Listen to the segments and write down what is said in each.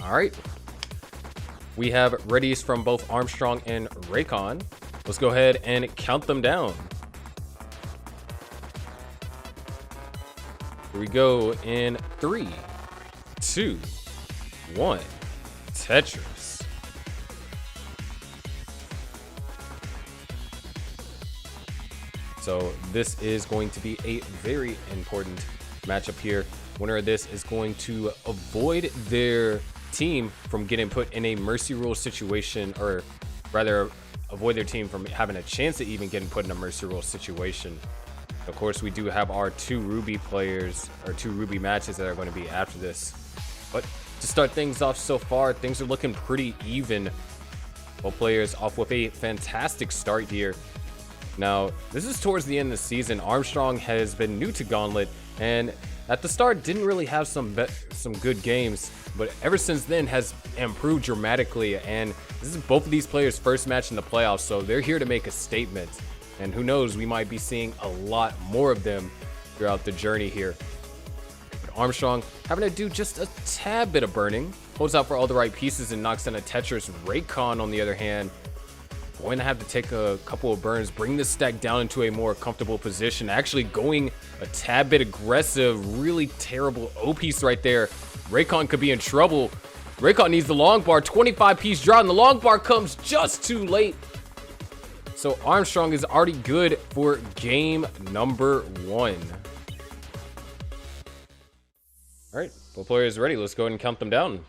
All right. We have readies from both Armstrong and Reykon. Let's go ahead and count them down. Here we go in 3, 2, 1. Tetris. So this is going to be a very important matchup here. Winner of this is going to avoid their team from getting put in a mercy rule situation, or rather avoid their team from having a chance at even getting put in a mercy rule situation. Of course, we do have our 2 Ruby players, or 2 Ruby matches that are going to be after this. But to start things off so far, things are looking pretty even. Both players off with a fantastic start here. Now, this is towards the end of the season. Armstrong has been new to Gauntlet, and at the start didn't really have some good games, but ever since then has improved dramatically. And this is both of these players' first match in the playoffs, so they're here to make a statement. And who knows, we might be seeing a lot more of them throughout the journey here. But Armstrong having to do just a tad bit of burning, holds out for all the right pieces and knocks down a Tetris. Reykon, on the other hand, going to have to take a couple of burns, bring this stack down into a more comfortable position, actually going a tad bit aggressive. Really terrible O-piece right there. Reykon could be in trouble. Reykon needs the long bar, 25-piece draw, and the long bar comes just too late. So Armstrong is already good for game number 1. All right, both players ready. Let's go ahead and count them down.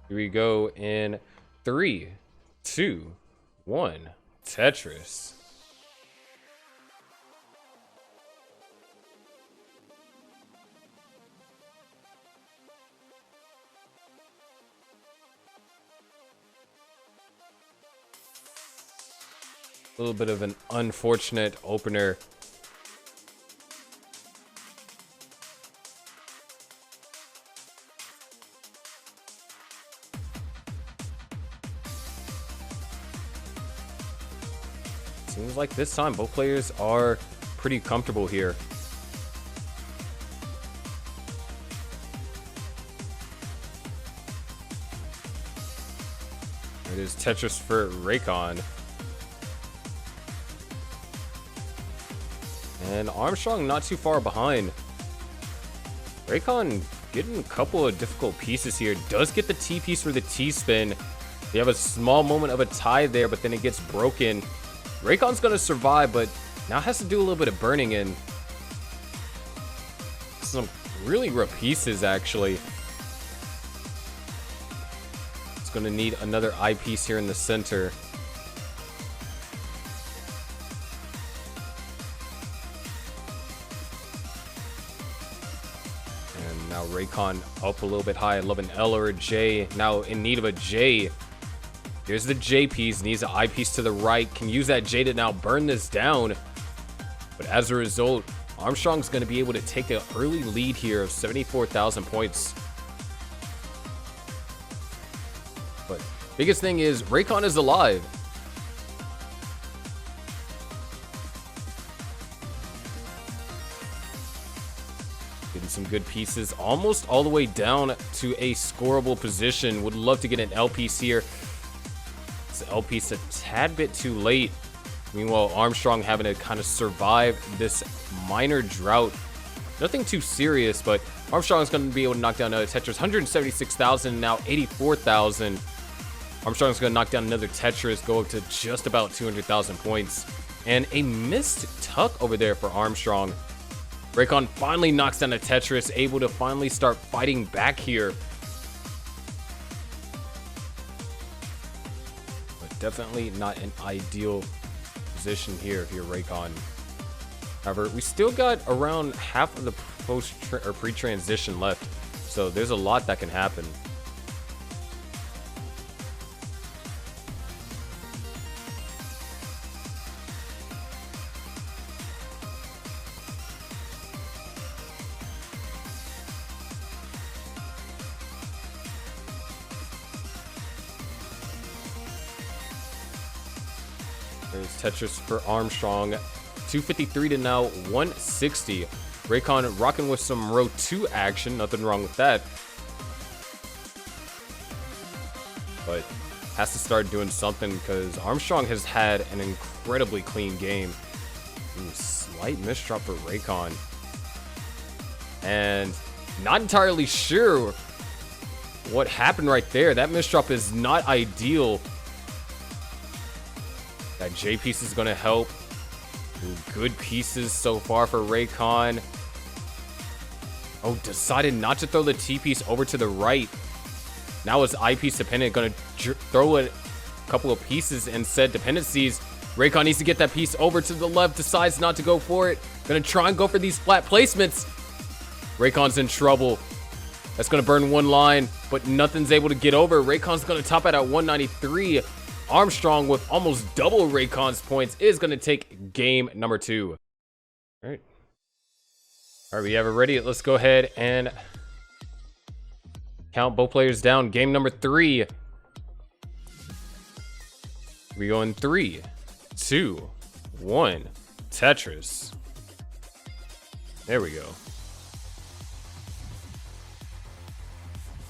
Here we go in 3, 2, 1. Tetris. A little bit of an unfortunate opener. Seems like this time both players are pretty comfortable here. It is Tetris for Reykon. And Armstrong not too far behind. Reykon getting a couple of difficult pieces here. Does get the T piece for the T-spin. They have a small moment of a tie there, but then it gets broken. Raycon's going to survive, but now has to do a little bit of burning in. Some really rough pieces, actually. It's going to need another eyepiece here in the center. And now Reykon up a little bit high. I love an L or a J. Now in need of a J. Here's the J piece, needs an I piece to the right. Can use that J to now burn this down. But as a result, Armstrong's going to be able to take an early lead here of 74,000 points. But biggest thing is Reykon is alive. Getting some good pieces, almost all the way down to a scoreable position. Would love to get an L piece here. L piece a tad bit too late. Meanwhile, Armstrong having to kind of survive this minor drought. Nothing too serious, but Armstrong's going to be able to knock down another Tetris. 176,000, now 84,000. Armstrong's going to knock down another Tetris, go up to just about 200,000 points. And a missed tuck over there for Armstrong. Reykon finally knocks down a Tetris, able to finally start fighting back here. Definitely not an ideal position here if you're Reykon. However, we still got around half of the post or pre-transition left, so there's a lot that can happen. There's Tetris for Armstrong. 253 to now 160. Reykon rocking with some row 2 action. Nothing wrong with that. But has to start doing something because Armstrong has had an incredibly clean game. Ooh, slight misdrop for Reykon. And not entirely sure what happened right there. That misdrop is not ideal. That J piece is going to help. Ooh, good pieces so far for Reykon. Oh, decided not to throw the T piece over to the right. Now is I piece dependent. Going to throw a couple of pieces and said dependencies. Reykon needs to get that piece over to the left. Decides not to go for it. Going to try and go for these flat placements. Raycon's in trouble. That's going to burn one line, but nothing's able to get over. Raycon's going to top it at 193. Armstrong, with almost double Raycon's points, is going to take game number 2. All right. All right, we have it ready. Let's go ahead and count both players down. Game number 3. We go in 3, 2, 1. Tetris. There we go.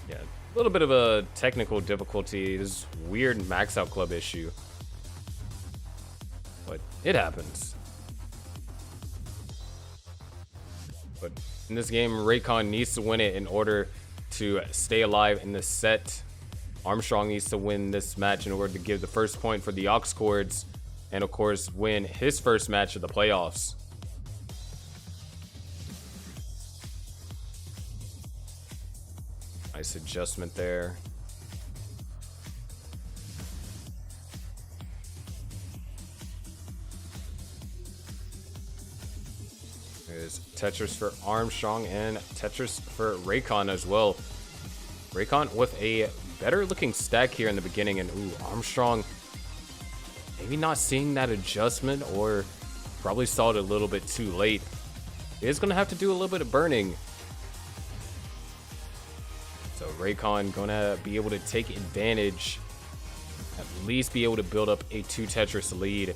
Yeah, a little bit of a technical difficulty. This weird max out club issue. But it happens. But in this game, Reykon needs to win it in order to stay alive in this set. Armstrong needs to win this match in order to give the first point for the Aux Cords, and of course win his first match of the playoffs. Nice adjustment there. There's Tetris for Armstrong and Tetris for Reykon as well. Reykon with a better looking stack here in the beginning, and ooh, Armstrong maybe not seeing that adjustment, or probably saw it a little bit too late. He is going to have to do a little bit of burning. So Reykon going to be able to take advantage, at least be able to build up a 2 Tetris lead.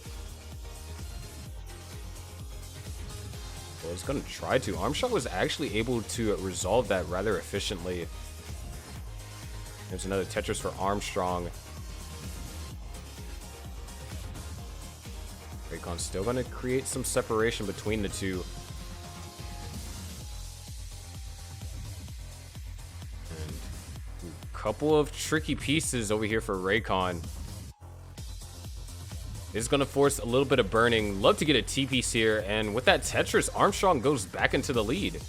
Well, it's going to try to. Armstrong was actually able to resolve that rather efficiently. There's another Tetris for Armstrong. Raycon's still going to create some separation between the two. And a couple of tricky pieces over here for Reykon. Is going to force a little bit of burning. Love to get a T piece here, and with that Tetris, Armstrong goes back into the lead.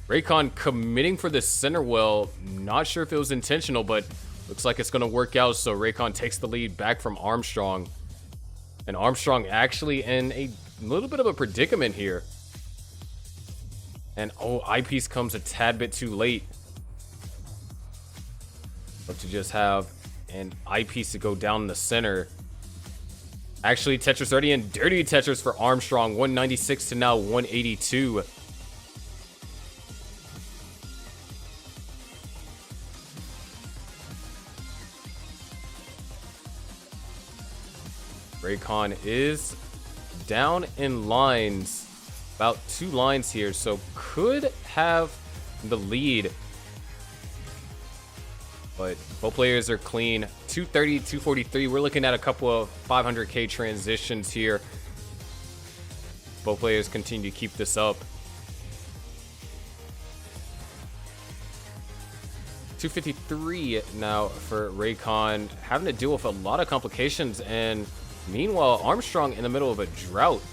Reykon committing for the center well. Not sure if it was intentional, but looks like it's going to work out. So Reykon takes the lead back from Armstrong. And Armstrong actually in a little bit of a predicament here. And oh, eyepiece comes a tad bit too late. Love to just have an eyepiece to go down the center. Actually, Tetris already in. Dirty Tetris for Armstrong. 196 to now 182. Reykon is down in lines, about 2 lines here, so could have the lead. But both players are clean. 230, 243. We're looking at a couple of 500k transitions here. Both players continue to keep this up. 253 now for Reykon, having to deal with a lot of complications, and meanwhile, Armstrong in the middle of a drought.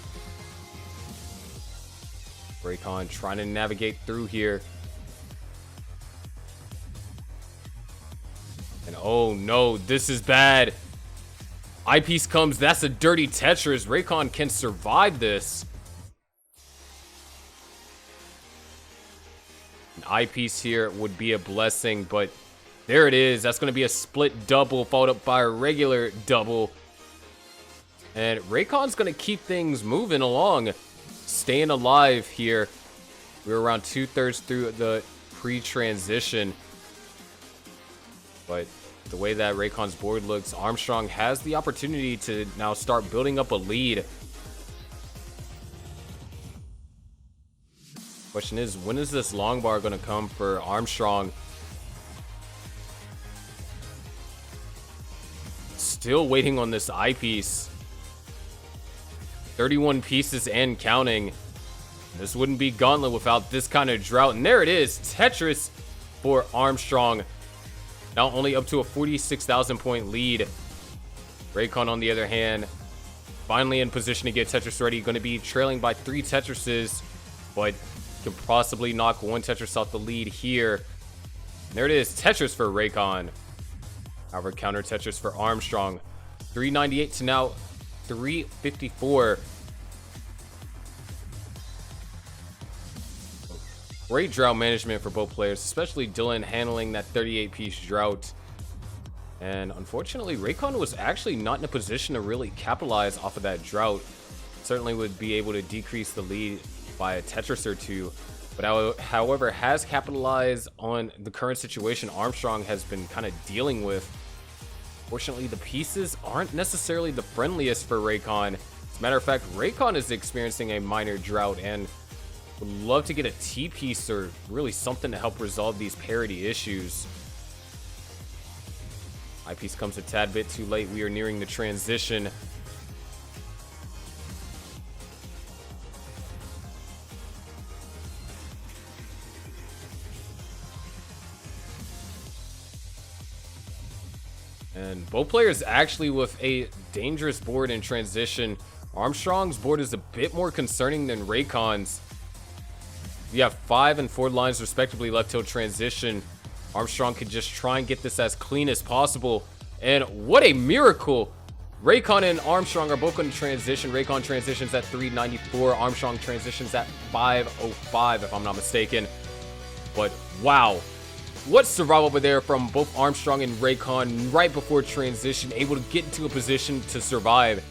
Reykon trying to navigate through here. And oh no, this is bad. Eyepiece comes, that's a dirty Tetris. Reykon can survive this. An eyepiece here would be a blessing, but there it is. That's going to be a split double followed up by a regular double. And Raycon's going to keep things moving along, staying alive here. We're around 2/3 through the pre-transition. But the way that Raycon's board looks, Armstrong has the opportunity to now start building up a lead. Question is, when is this long bar going to come for Armstrong? Still waiting on this eyepiece. 31 pieces and counting. This wouldn't be Gauntlet without this kind of drought. And there it is, Tetris for Armstrong. Now only up to a 46,000 point lead. Reykon, on the other hand, finally in position to get Tetris ready. Going to be trailing by 3 Tetrises, but can possibly knock 1 Tetris off the lead here. And there it is, Tetris for Reykon. However, counter Tetris for Armstrong. 398 to now 354. Great drought management for both players, especially Dylan handling that 38-piece drought. And unfortunately, Reykon was actually not in a position to really capitalize off of that drought. Certainly would be able to decrease the lead by a Tetris or 2. But however, has capitalized on the current situation Armstrong has been kind of dealing with. Fortunately, the pieces aren't necessarily the friendliest for Reykon. As a matter of fact, Reykon is experiencing a minor drought and would love to get a T-piece or really something to help resolve these parity issues. I-piece comes a tad bit too late. We are nearing the transition. And both players actually with a dangerous board in transition. Armstrong's board is a bit more concerning than Raycon's. You have 5 and 4 lines respectively left till transition. Armstrong could just try and get this as clean as possible. And what a miracle! Reykon and Armstrong are both going to transition. Reykon transitions at 394. Armstrong transitions at 505, if I'm not mistaken. But wow. What survival over there from both Armstrong and Reykon right before transition, able to get into a position to survive.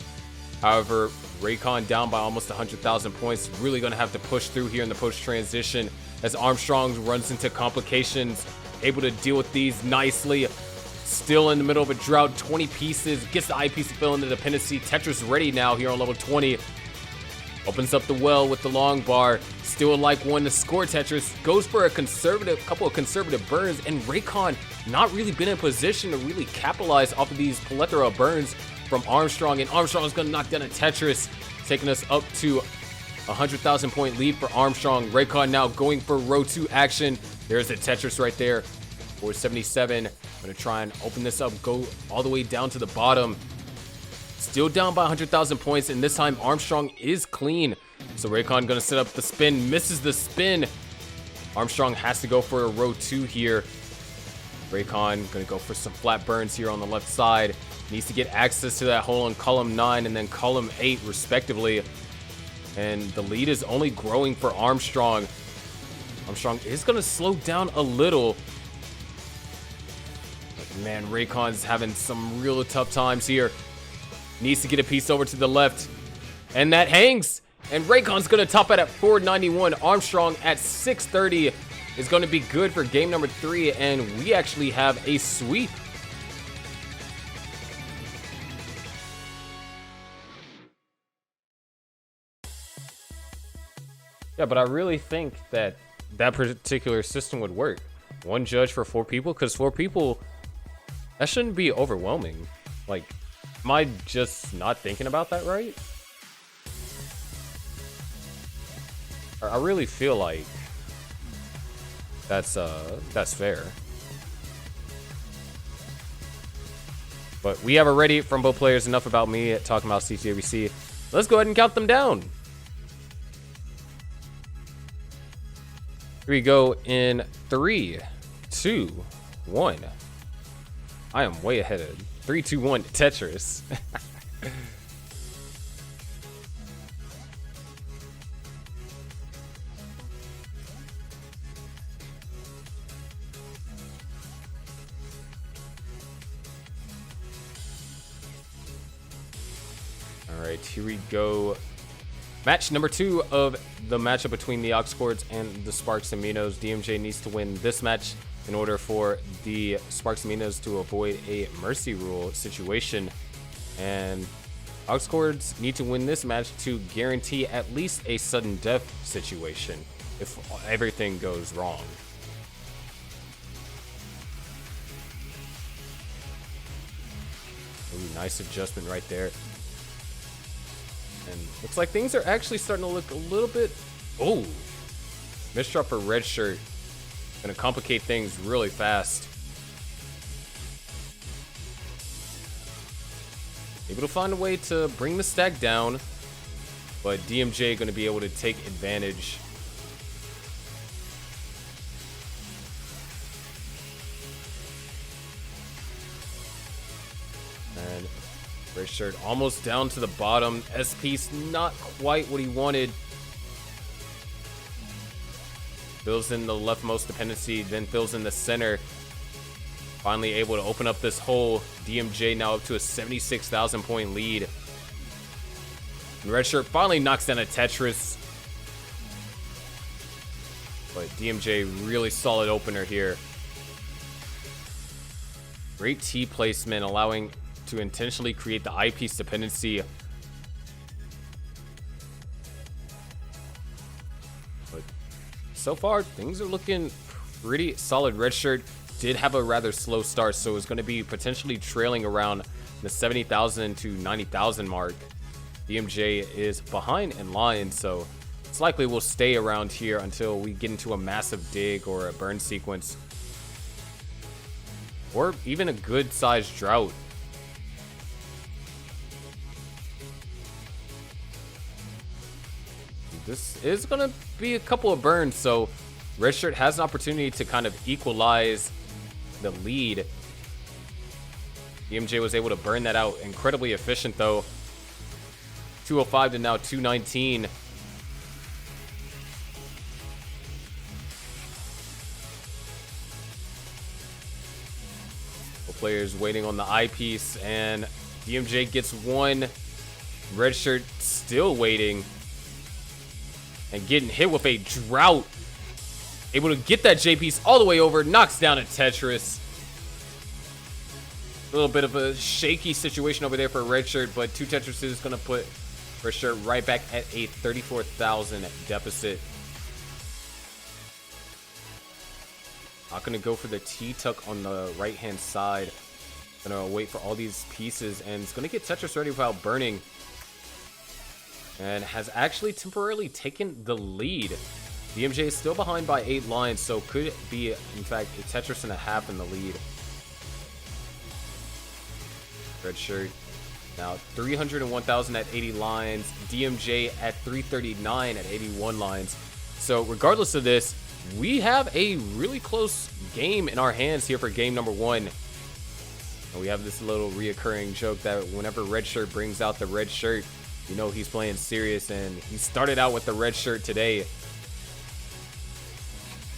However, Reykon down by almost 100,000 points, really going to have to push through here in the post-transition as Armstrong runs into complications, able to deal with these nicely. Still in the middle of a drought, 20 pieces, gets the eyepiece to fill in the dependency. Tetris ready now here on level 20. Opens up the well with the long bar. Still like one to score Tetris. Goes for a couple of conservative burns, and Reykon not really been in position to really capitalize off of these plethora of burns from Armstrong. And Armstrong is going to knock down a Tetris, taking us up to 100,000 point lead for Armstrong. Reykon now going for row 2 action. There's a Tetris right there. 477. Going to try and open this up, go all the way down to the bottom. Still down by 100,000 points, and this time Armstrong is clean. So Reykon going to set up the spin, misses the spin. Armstrong has to go for a row 2 here. Reykon going to go for some flat burns here on the left side. Needs to get access to that hole on column 9 and then column 8 respectively. And the lead is only growing for Armstrong. Armstrong is going to slow down a little. But man, Raycon's having some real tough times here. Needs to get a piece over to the left. And that hangs. And Raycon's going to top it at 491. Armstrong at 630 is going to be good for game number 3. And we actually have a sweep. Yeah, but I really think that that particular system would work. 1 judge for 4 people, because 4 people, that shouldn't be overwhelming. Like, am I just not thinking about that right? I really feel like that's fair. But we have already from both players. Enough about me talking about CTG. Let's go ahead and count them down. Here we go in 3, 2, 1. I am way ahead of 3, 2, 1 Tetris. All right, here we go. Match number 2 of the matchup between the Aux Cords and the Sparks and Minos. DMJ needs to win this match in order for the Sparks Minos to avoid a mercy rule situation. And Aux Cords need to win this match to guarantee at least a sudden death situation if everything goes wrong. Ooh, nice adjustment right there. And looks like things are actually starting to look a little bit... Oh! Misdrop for red shirt. Gonna complicate things really fast. Able to find a way to bring the stack down, but DMJ gonna be able to take advantage. And red shirt almost down to the bottom. SP's not quite what he wanted. Fills in the leftmost dependency, then fills in the center. Finally able to open up this hole. DMJ now up to a 76,000 point lead. And red shirt finally knocks down a Tetris. But DMJ really solid opener here. Great T placement, allowing to intentionally create the eyepiece dependency. But so far, things are looking pretty solid. Red shirt did have a rather slow start, so it's going to be potentially trailing around the 70,000 to 90,000 mark. DMJ is behind in line, so it's likely we'll stay around here until we get into a massive dig or a burn sequence, or even a good sized drought. This is going to be a couple of burns, so red shirt has an opportunity to kind of equalize the lead. DMJ was able to burn that out. Incredibly efficient though. 205 to now 219. Players waiting on the eyepiece, and DMJ gets one. Red shirt still waiting and getting hit with a drought. Able to get that J piece all the way over, knocks down a Tetris. A little bit of a shaky situation over there for red shirt, but two Tetris is going to put red shirt right back at a 34,000 deficit. Not going to go for the T-tuck on the right-hand side. Going to wait for all these pieces, and it's going to get Tetris ready without burning. And has actually temporarily taken the lead. DMJ is still behind by 8 lines, so could be, in fact, a Tetris and a half in the lead. Red shirt now 301,000 at 80 lines. DMJ at 339 at 81 lines. So regardless of this, we have a really close game in our hands here for game number 1. And we have this little reoccurring joke that whenever red shirt brings out the red shirt, you know he's playing serious, and he started out with the red shirt today.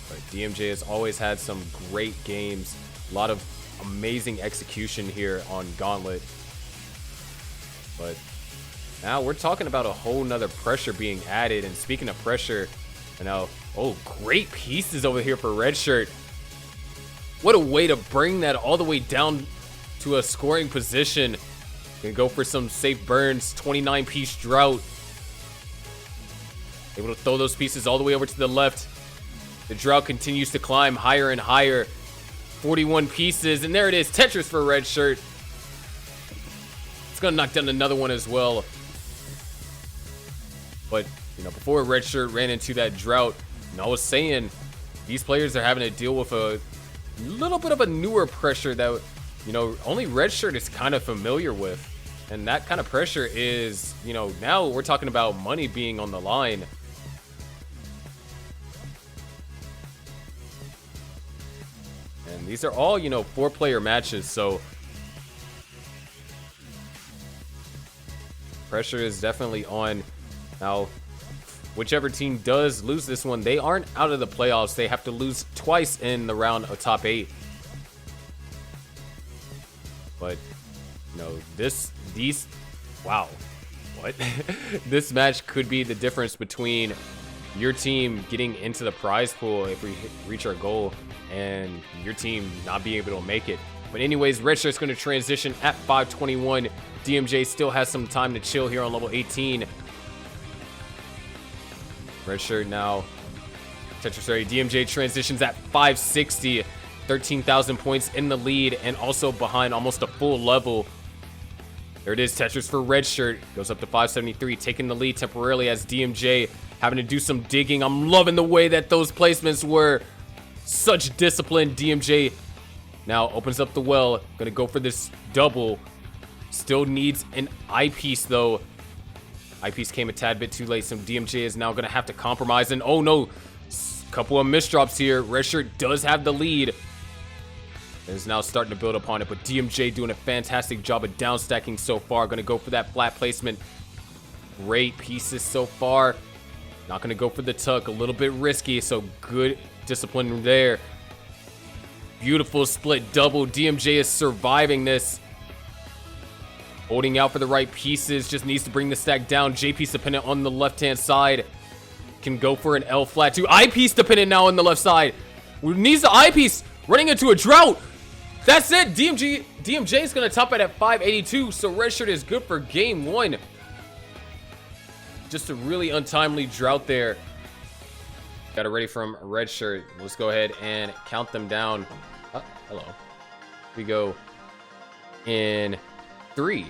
But DMJ has always had some great games. A lot of amazing execution here on Gauntlet. But now we're talking about a whole nother pressure being added. And speaking of pressure, you know, oh, great pieces over here for red shirt. What a way to bring that all the way down to a scoring position. Gonna go for some safe burns. 29-piece drought. Able to throw those pieces all the way over to the left. The drought continues to climb higher and higher. 41 pieces, and there it is. Tetris for red shirt. It's gonna knock down another one as well. But, you know, before red shirt ran into that drought, and I was saying, these players are having to deal with a little bit of a newer pressure that, you know, only red shirt is kind of familiar with. And that kind of pressure is, you know, now we're talking about money being on the line. And these are all, you know, 4-player matches, so pressure is definitely on. Now, whichever team does lose this one, they aren't out of the playoffs. They have to lose twice in the round of top 8. But, you know, wow, what? This match could be the difference between your team getting into the prize pool if we reach our goal, and your team not being able to make it. But anyways, Red Shirt's going to transition at 521. DMJ still has some time to chill here on level 18. Red Shirt now Tetris ready. DMJ transitions at 560. 13,000 points in the lead and also behind almost a full level. There it is, Tetris for Red Shirt. Goes up to 573, taking the lead temporarily as DMJ having to do some digging. I'm loving the way that those placements were. Such discipline. DMJ now opens up the well. Gonna go for this double. Still needs an eyepiece though. Eyepiece came a tad bit too late, so DMJ is now gonna have to compromise. And oh no, couple of misdrops here. Red Shirt does have the lead. Is now starting to build upon it, but DMJ doing a fantastic job of down stacking so far. Gonna go for that flat placement. Great pieces so far. Not gonna go for the tuck, a little bit risky, so good discipline there. Beautiful split double. DMJ is surviving this. Holding out for the right pieces, just needs to bring the stack down. JP's dependent on the left-hand side. Can go for an L flat too. Eyepiece dependent now on the left side. Needs the eyepiece. Running into a drought. That's it. DMJ is going to top it at 582. So Red Shirt is good for game one. Just a really untimely drought there. Got it ready from Red Shirt. Let's go ahead and count them down. Oh, hello. We go in 3,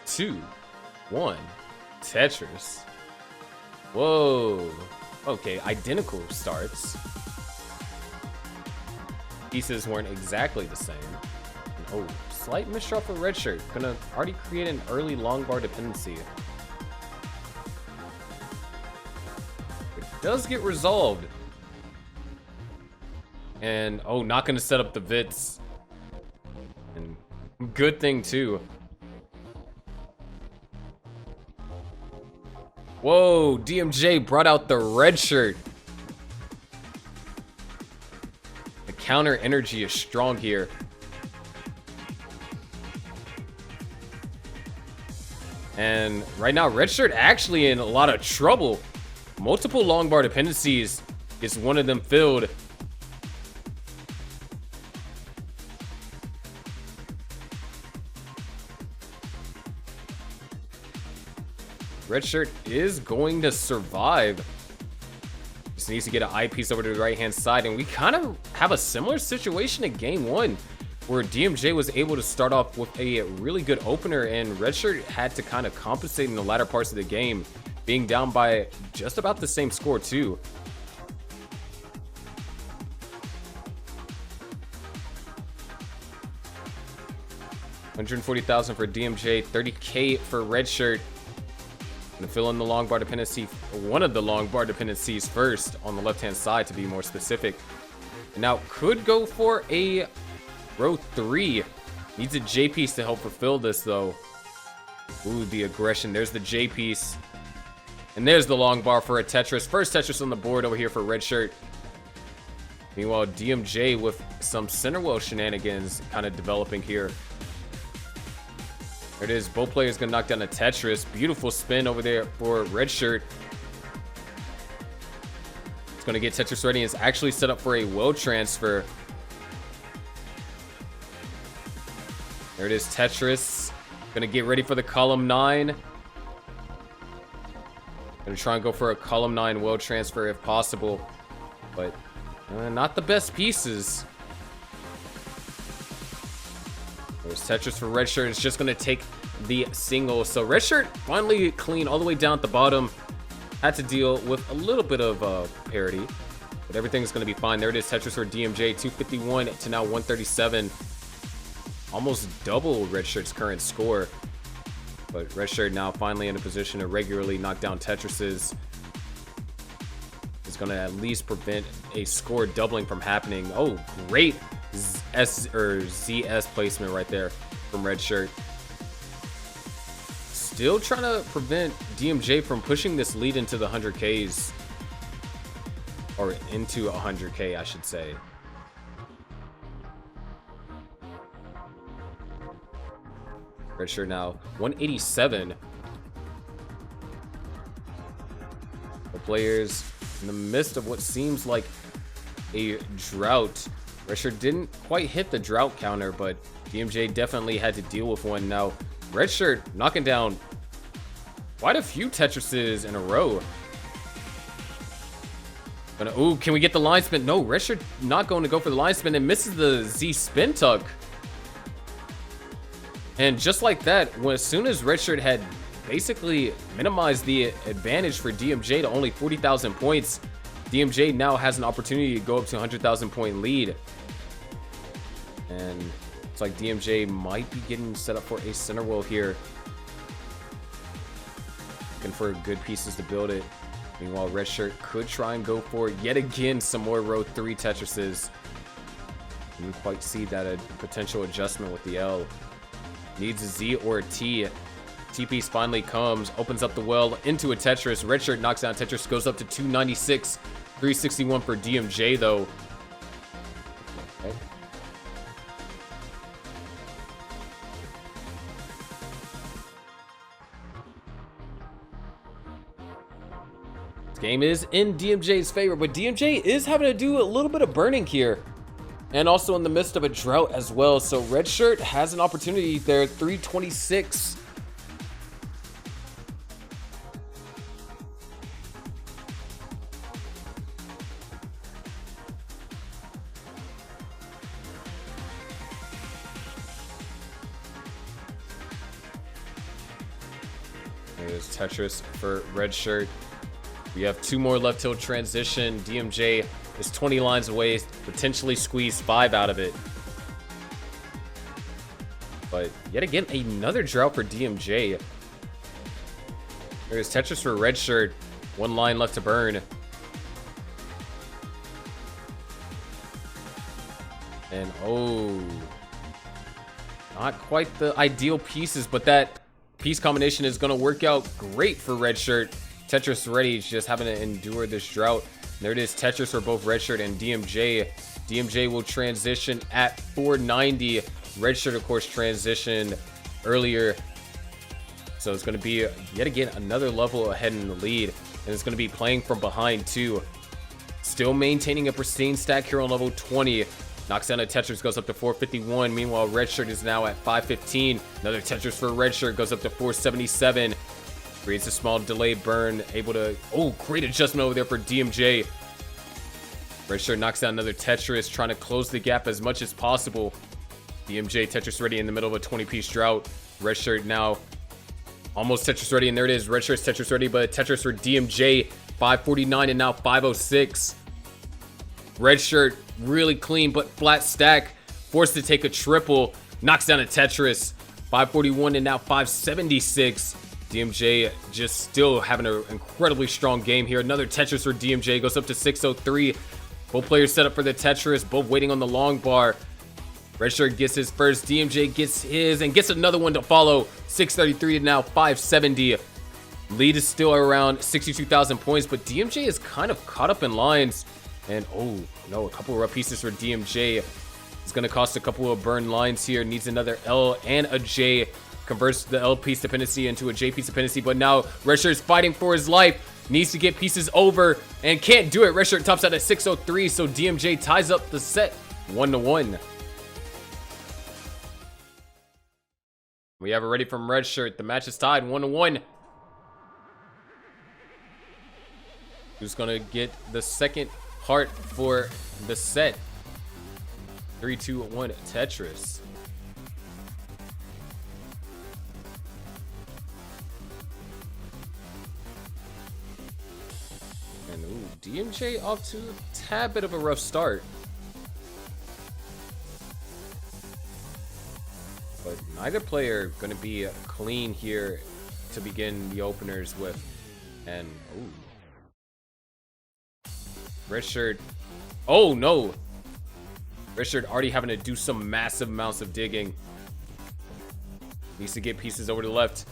2, 1. Tetris. Whoa. Okay, identical starts. Pieces weren't exactly the same. And, oh, slight misdraw for Red Shirt. Gonna already create an early long bar dependency. It does get resolved. And, oh, not gonna set up the Vits. And good thing, too. Whoa, DMJ brought out the Red Shirt. The counter energy is strong here. And right now, Red Shirt actually in a lot of trouble. Multiple long bar dependencies. Gets one of them filled. Red Shirt is going to survive. Just needs to get an eyepiece over to the right hand side, and we kind of have a similar situation in game one where DMJ was able to start off with a really good opener, and Red Shirt had to kind of compensate in the latter parts of the game, being down by just about the same score too. $140,000 for DMJ, 30K for Red Shirt. Gonna fill in the long bar dependency, one of the long bar dependencies first on the left-hand side to be more specific. And now could go for a row 3. Needs a J piece to help fulfill this though. Ooh, the aggression. There's the J piece. And there's the long bar for a Tetris. First Tetris on the board over here for Red Shirt. Meanwhile, DMJ with some center well shenanigans kind of developing here. There it is. Both players gonna knock down a Tetris. Beautiful spin over there for Red Shirt. It's gonna get Tetris ready. It's actually set up for a well transfer. There it is, Tetris. Gonna get ready for the column 9. Gonna try and go for a column 9 well transfer if possible, but not the best pieces. There's Tetris for Red Shirt. It's just going to take the single. So Red Shirt finally clean all the way down at the bottom. Had to deal with a little bit of parity, but everything's going to be fine. There it is, Tetris for DMJ, 251 to now 137. Almost double Red Shirt's current score. But Red Shirt now finally in a position to regularly knock down Tetrises. It's going to at least prevent a score doubling from happening. Oh, great ZS placement right there from Red Shirt. Still trying to prevent DMJ from pushing this lead into the 100Ks. Or into 100K, I should say. Red Shirt now 187. The players in the midst of what seems like a drought. Redshirt didn't quite hit the drought counter, but DMJ definitely had to deal with one. Now, Redshirt knocking down quite a few Tetrises in a row. Ooh, can we get the line spin? No, Redshirt not going to go for the line spin and misses the Z spin tuck. And just like that, as soon as Redshirt had basically minimized the advantage for DMJ to only 40,000 points, DMJ now has an opportunity to go up to a 100,000 point lead. And it's like DMJ might be getting set up for a center wheel here. Looking for good pieces to build it. Meanwhile, Redshirt could try and go for yet again some more row 3 Tetrises. You can quite see that a potential adjustment with the L. Needs a Z or a T. T-piece finally comes, opens up the well into a Tetris. Redshirt knocks down Tetris, goes up to 296. 361 for DMJ though. Okay. This game is in DMJ's favor, but DMJ is having to do a little bit of burning here. And also in the midst of a drought as well. So Redshirt has an opportunity there. 326. There's Tetris for Redshirt. We have 2 more left tilt transition. DMJ is 20 lines away, potentially squeeze 5 out of it. But yet again, another drought for DMJ. There's Tetris for Redshirt. 1 line left to burn. And oh, not quite the ideal pieces, but that piece combination is going to work out great for Redshirt. Tetris ready, just having to endure this drought. There it is, Tetris for both Redshirt and DMJ. DMJ will transition at 490. Redshirt, of course, transitioned earlier. So it's going to be, yet again, another level ahead in the lead. And it's going to be playing from behind, too. Still maintaining a pristine stack here on level 20. Knocks down a Tetris, goes up to 451. Meanwhile, Redshirt is now at 515. Another Tetris for Redshirt, goes up to 477. Creates a small delay burn, able to, oh, great adjustment over there for DMJ. Redshirt knocks down another Tetris, trying to close the gap as much as possible. DMJ Tetris ready in the middle of a 20-piece drought. Redshirt now almost Tetris ready, and there it is. Redshirt's Tetris ready, but Tetris for DMJ, 549 and now 506. Redshirt really clean but flat stack, forced to take a triple, knocks down a Tetris, 541 and now 576. DMJ just still having an incredibly strong game here. Another Tetris for DMJ, goes up to 603. Both players set up for the Tetris, both waiting on the long bar. Redshirt gets his first, DMJ gets his, and gets another one to follow. 633 to now 570. Lead is still around 62,000 points, but DMJ is kind of caught up in lines. And oh no, a couple of rough pieces for DMJ. It's going to cost a couple of burn lines here. Needs another L and a J. Converts the L piece dependency into a J piece dependency, but now Redshirt is fighting for his life. Needs to get pieces over and can't do it. Redshirt tops out at 603, so DMJ ties up the set 1-1. We have it ready from Redshirt. The match is tied 1-1. Who's gonna get the second heart for the set? 3, 2, 1, Tetris. And ooh, DMJ off to a tad bit of a rough start. But neither player going to be clean here to begin the openers with. And ooh, Redshirt. Oh no, Redshirt already having to do some massive amounts of digging. Needs to get pieces over to the left.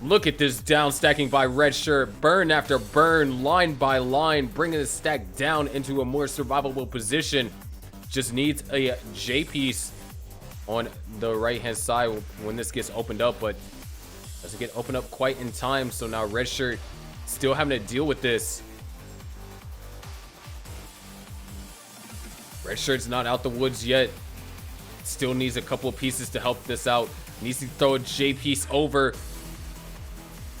Look at this down stacking by Redshirt. Burn after burn, line by line, bringing the stack down into a more survivable position. Just needs a J piece on the right hand side when this gets opened up, but doesn't get opened up quite in time. So now Redshirt still having to deal with this. Red Shirt's not out the woods yet. Still needs a couple of pieces to help this out. Needs to throw a J piece over.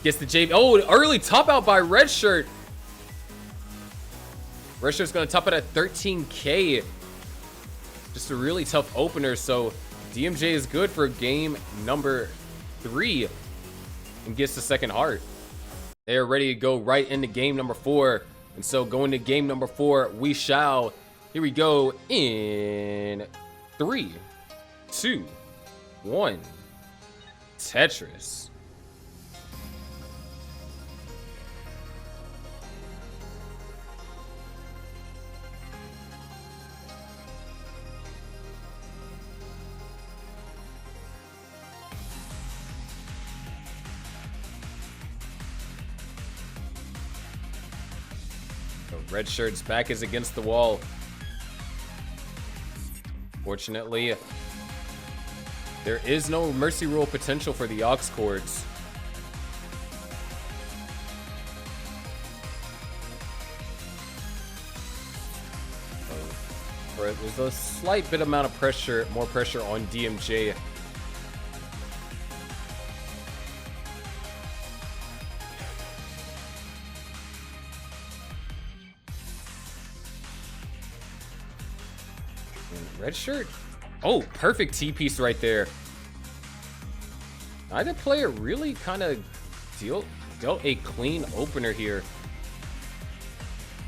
Gets the J. Oh, early top out by Red Shirt. Red Shirt's going to top it at 13K. Just a really tough opener. So DMJ is good for game number 3 and gets the second heart. They are ready to go right into game number 4. And so going to game number 4, we shall. Here we go in 3, 2, 1. Tetris. Red Shirt's back is against the wall. Fortunately, there is no mercy rule potential for the Aux Cords. There's a slight bit amount of pressure, more pressure on DMJ. Red Shirt. Oh, perfect T-piece right there. Neither player really kind of dealt a clean opener here.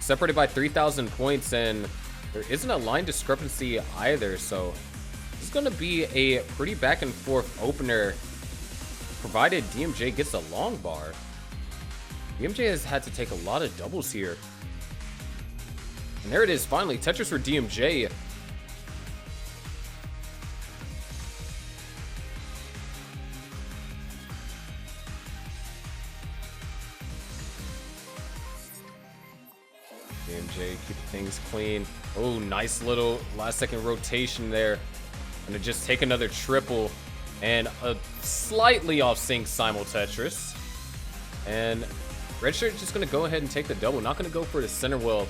Separated by 3,000 points, and there isn't a line discrepancy either, so this is going to be a pretty back and forth opener, provided DMJ gets a long bar. DMJ has had to take a lot of doubles here. And there it is, finally, Tetris for DMJ. DMJ keep things clean. Oh, nice little last second rotation there. Gonna just take another triple and a slightly off sync simul Tetris. And Red Shirt just gonna go ahead and take the double. Not gonna go for the center wheel,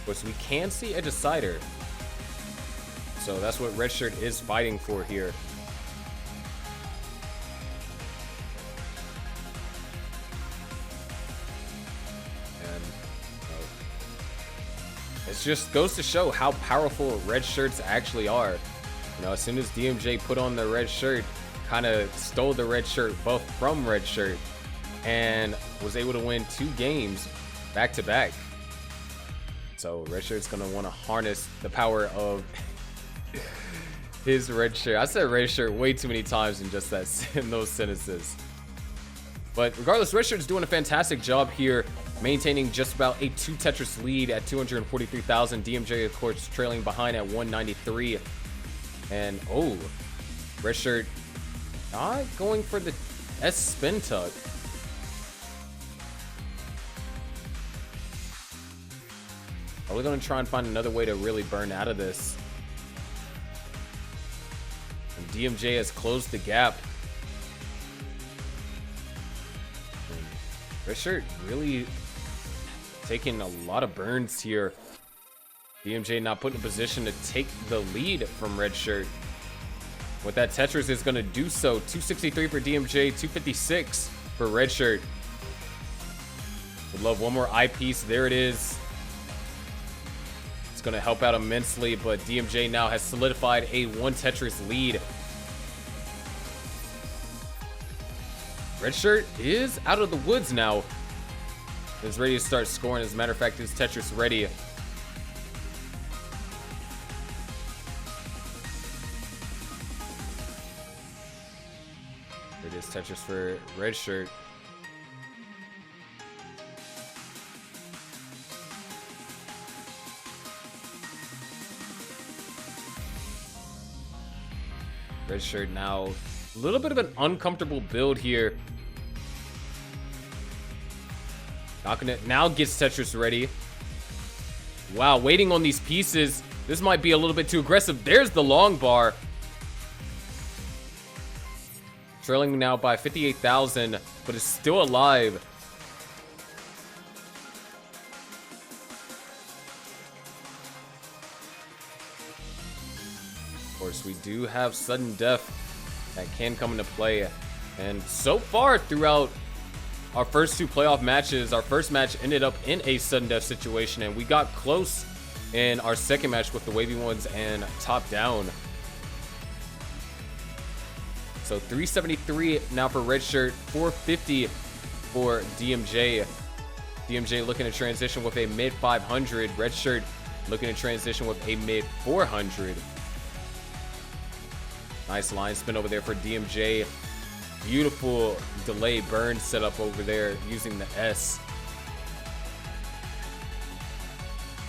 which we can see a decider. So that's what Red Shirt is fighting for here. It just goes to show how powerful Red Shirts actually are. You know, as soon as DMJ put on the Red Shirt, kind of stole the Red Shirt buff from Red Shirt and was able to win 2 games back to back. So Red Shirt's gonna want to harness the power of his Red Shirt. I said Red Shirt way too many times in just in those sentences. But regardless, Red Shirt's doing a fantastic job here, maintaining just about a 2 Tetris lead at 243,000. DMJ, of course, trailing behind at 193. And, oh, Red Shirt not going for the S spin tuck. Are we going to try and find another way to really burn out of this? And DMJ has closed the gap. Red Shirt really taking a lot of burns here. DMJ not put in a position to take the lead from Red Shirt. With that, Tetris is going to do so. 263 for DMJ, 256 for Red Shirt. Would love one more eyepiece. There it is. It's going to help out immensely, but DMJ now has solidified a 1 Tetris lead. Red Shirt is out of the woods now. Is ready to start scoring. As a matter of fact, is Tetris ready? It is Tetris for Red Shirt. Red Shirt now a little bit of an uncomfortable build here. Not gonna, now gets Tetris ready. Wow, waiting on these pieces. This might be a little bit too aggressive. There's the long bar. Trailing now by 58,000, but is still alive. Of course, we do have sudden death that can come into play. And so far throughout our first 2 playoff matches, our first match ended up in a sudden death situation, and we got close in our second match with the wavy ones and top down. So 373 now for red shirt, 450 for DMJ. DMJ looking to transition with a mid 500. Red shirt looking to transition with a mid 400. Nice line spin over there for DMJ. Beautiful delay burn setup over there using the S.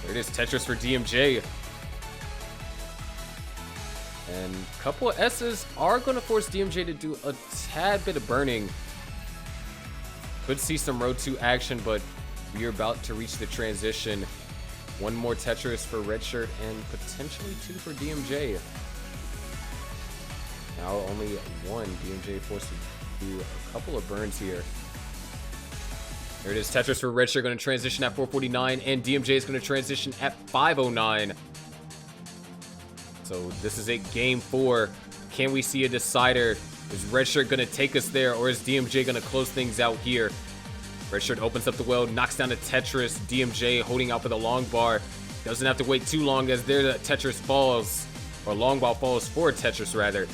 There it is, Tetris for DMJ. And a couple of S's are going to force DMJ to do a tad bit of burning. Could see some road 2 action, but we are about to reach the transition. 1 more Tetris for red shirt and potentially 2 for DMJ. Now only 1. DMJ forced to do a couple of burns here. There it is, Tetris for red shirt going to transition at 449, and DMJ is going to transition at 509. So this is it, game 4. Can we see a decider? Is red shirt going to take us there, or is DMJ going to close things out here? Red shirt opens up the well, knocks down the Tetris. DMJ holding out for the long bar. Doesn't have to wait too long as there the Tetris falls, or long ball falls for Tetris rather.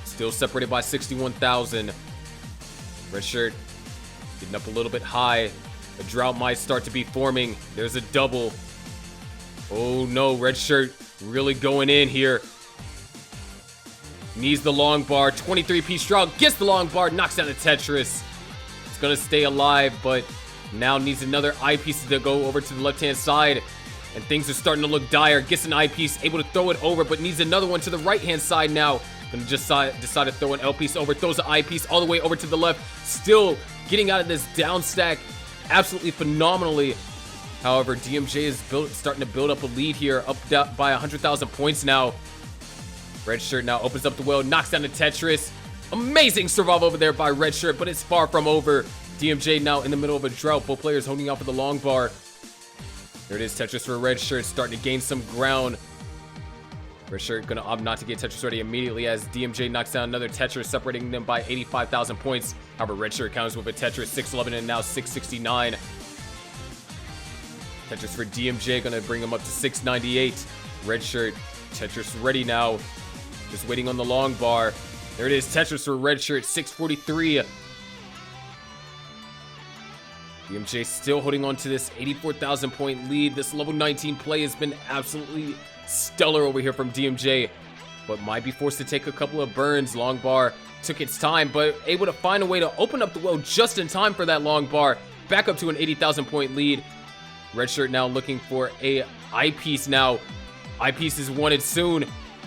Still separated by 61,000. Red shirt getting up a little bit high. The drought might start to be forming. There's a double. Oh no, red shirt really going in here. Needs the long bar. 23-piece drought. Gets the long bar. Knocks down the Tetris. It's going to stay alive, but now needs another eyepiece to go over to the left-hand side. And things are starting to look dire. Gets an eyepiece. Able to throw it over, but needs another one to the right-hand side now. Gonna just decide to throw an L piece over. Throws the eyepiece all the way over to the left. Still getting out of this down stack absolutely phenomenally. However, DMJ is starting to build up a lead here, up by 100,000 points now. Red shirt now opens up the well, knocks down the Tetris. Amazing survival over there by red shirt, but it's far from over. DMJ now in the middle of a drought. Both players holding out for the long bar. There it is, Tetris for red shirt, starting to gain some ground. Red shirt gonna opt not to get Tetris ready immediately as DMJ knocks down another Tetris, separating them by 85,000 points. However, red shirt counters with a Tetris, 611 and now 669. Tetris for DMJ gonna bring him up to 698. Red shirt, Tetris ready now. Just waiting on the long bar. There it is, Tetris for red shirt, 643. DMJ still holding on to this 84,000 point lead. This level 19 play has been absolutely stellar over here from DMJ, but might be forced to take a couple of burns. Long bar took its time, but able to find a way to open up the well just in time for that long bar. Back up to an 80,000 point lead. Red shirt now looking for a eyepiece now. Eyepiece is wanted soon.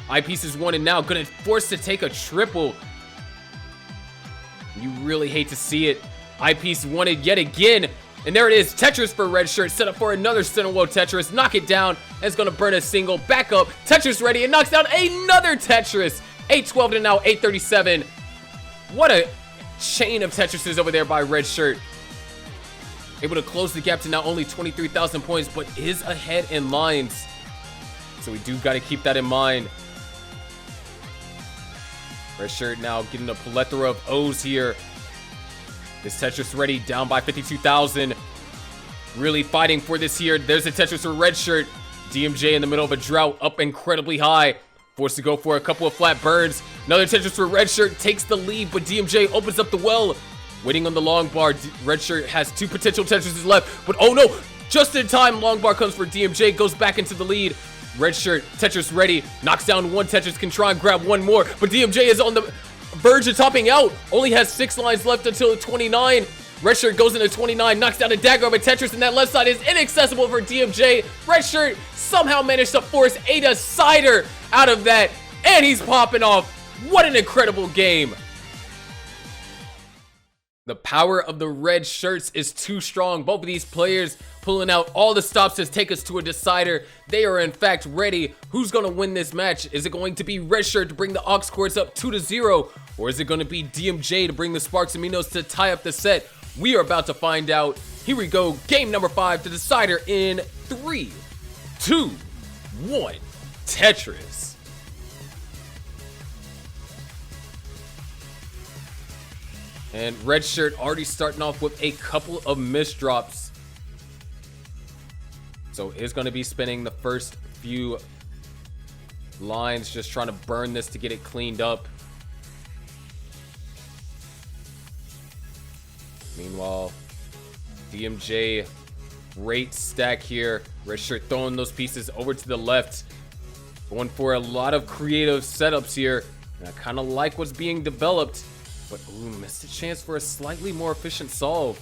Eyepiece is wanted now. Gonna force to take a triple. You really hate to see it. Eyepiece wanted yet again. And there it is, Tetris for red shirt, set up for another center wall Tetris, knock it down, and it's gonna burn a single, back up, Tetris ready, and knocks down another Tetris. 812 to now 837. What a chain of Tetrises over there by red shirt. Able to close the gap to now only 23,000 points, but is ahead in lines. So we do gotta keep that in mind. Red shirt now getting a plethora of O's here. This Tetris ready, down by 52,000. Really fighting for this here. There's a Tetris for red shirt. DMJ in the middle of a drought, up incredibly high. Forced to go for a couple of flat burns. Another Tetris for red shirt, takes the lead, but DMJ opens up the well. Waiting on the long bar. Red shirt has 2 potential Tetrises left, but oh no! Just in time, long bar comes for DMJ, goes back into the lead. Red shirt, Tetris ready, knocks down 1 Tetris, can try and grab 1 more, but DMJ is on the verge of topping out. Only has 6 lines left until 29. Red shirt goes into 29, knocks down a dagger of a Tetris, and that left side is inaccessible for DMJ. Red shirt somehow managed to force a decider out of that, and he's popping off. What an incredible game. The power of the red shirts is too strong. Both of these players pulling out all the stops to take us to a decider. They are in fact ready. Who's going to win this match? Is it going to be red shirt to bring the Aux Cords up 2-0? Or is it going to be DMJ to bring the Sparks and Minos to tie up the set? We are about to find out. Here we go. Game number 5, the decider in 3, 2, 1. Tetris. And red shirt already starting off with a couple of misdrops. So is going to be spending the first few lines just trying to burn this to get it cleaned up. Meanwhile, DMJ, great stack here. Red shirt throwing those pieces over to the left. Going for a lot of creative setups here. And I kind of like what's being developed. But, ooh, missed a chance for a slightly more efficient solve.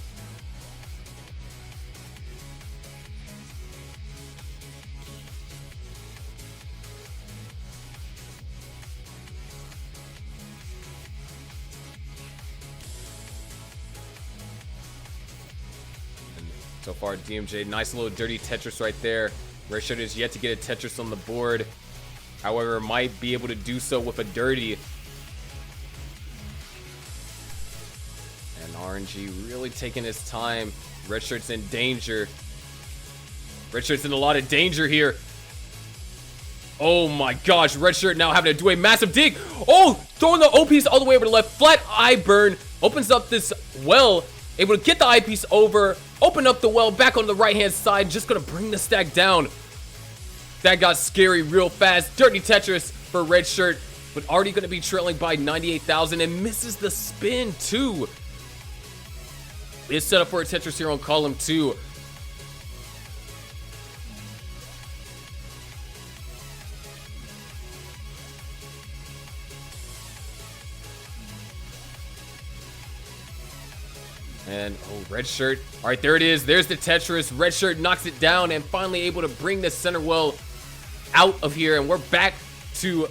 So far, DMJ, nice little dirty Tetris right there. Red shirt is yet to get a Tetris on the board. However, might be able to do so with a dirty. And RNG really taking his time. Red shirt's in danger. Red shirt's in a lot of danger here. Oh my gosh, red shirt now having to do a massive dig. Oh, throwing the O-piece all the way over to the left. Flat eye burn. Opens up this well. Able to get the eyepiece over, open up the well, back on the right-hand side, just gonna bring the stack down. That got scary real fast. Dirty Tetris for red shirt, but already gonna be trailing by 98,000 and misses the spin too. Is set up for a Tetris here on column 2. And, oh, red shirt. All right, there it is. There's the Tetris. Red shirt knocks it down and finally able to bring the center well out of here. And we're back to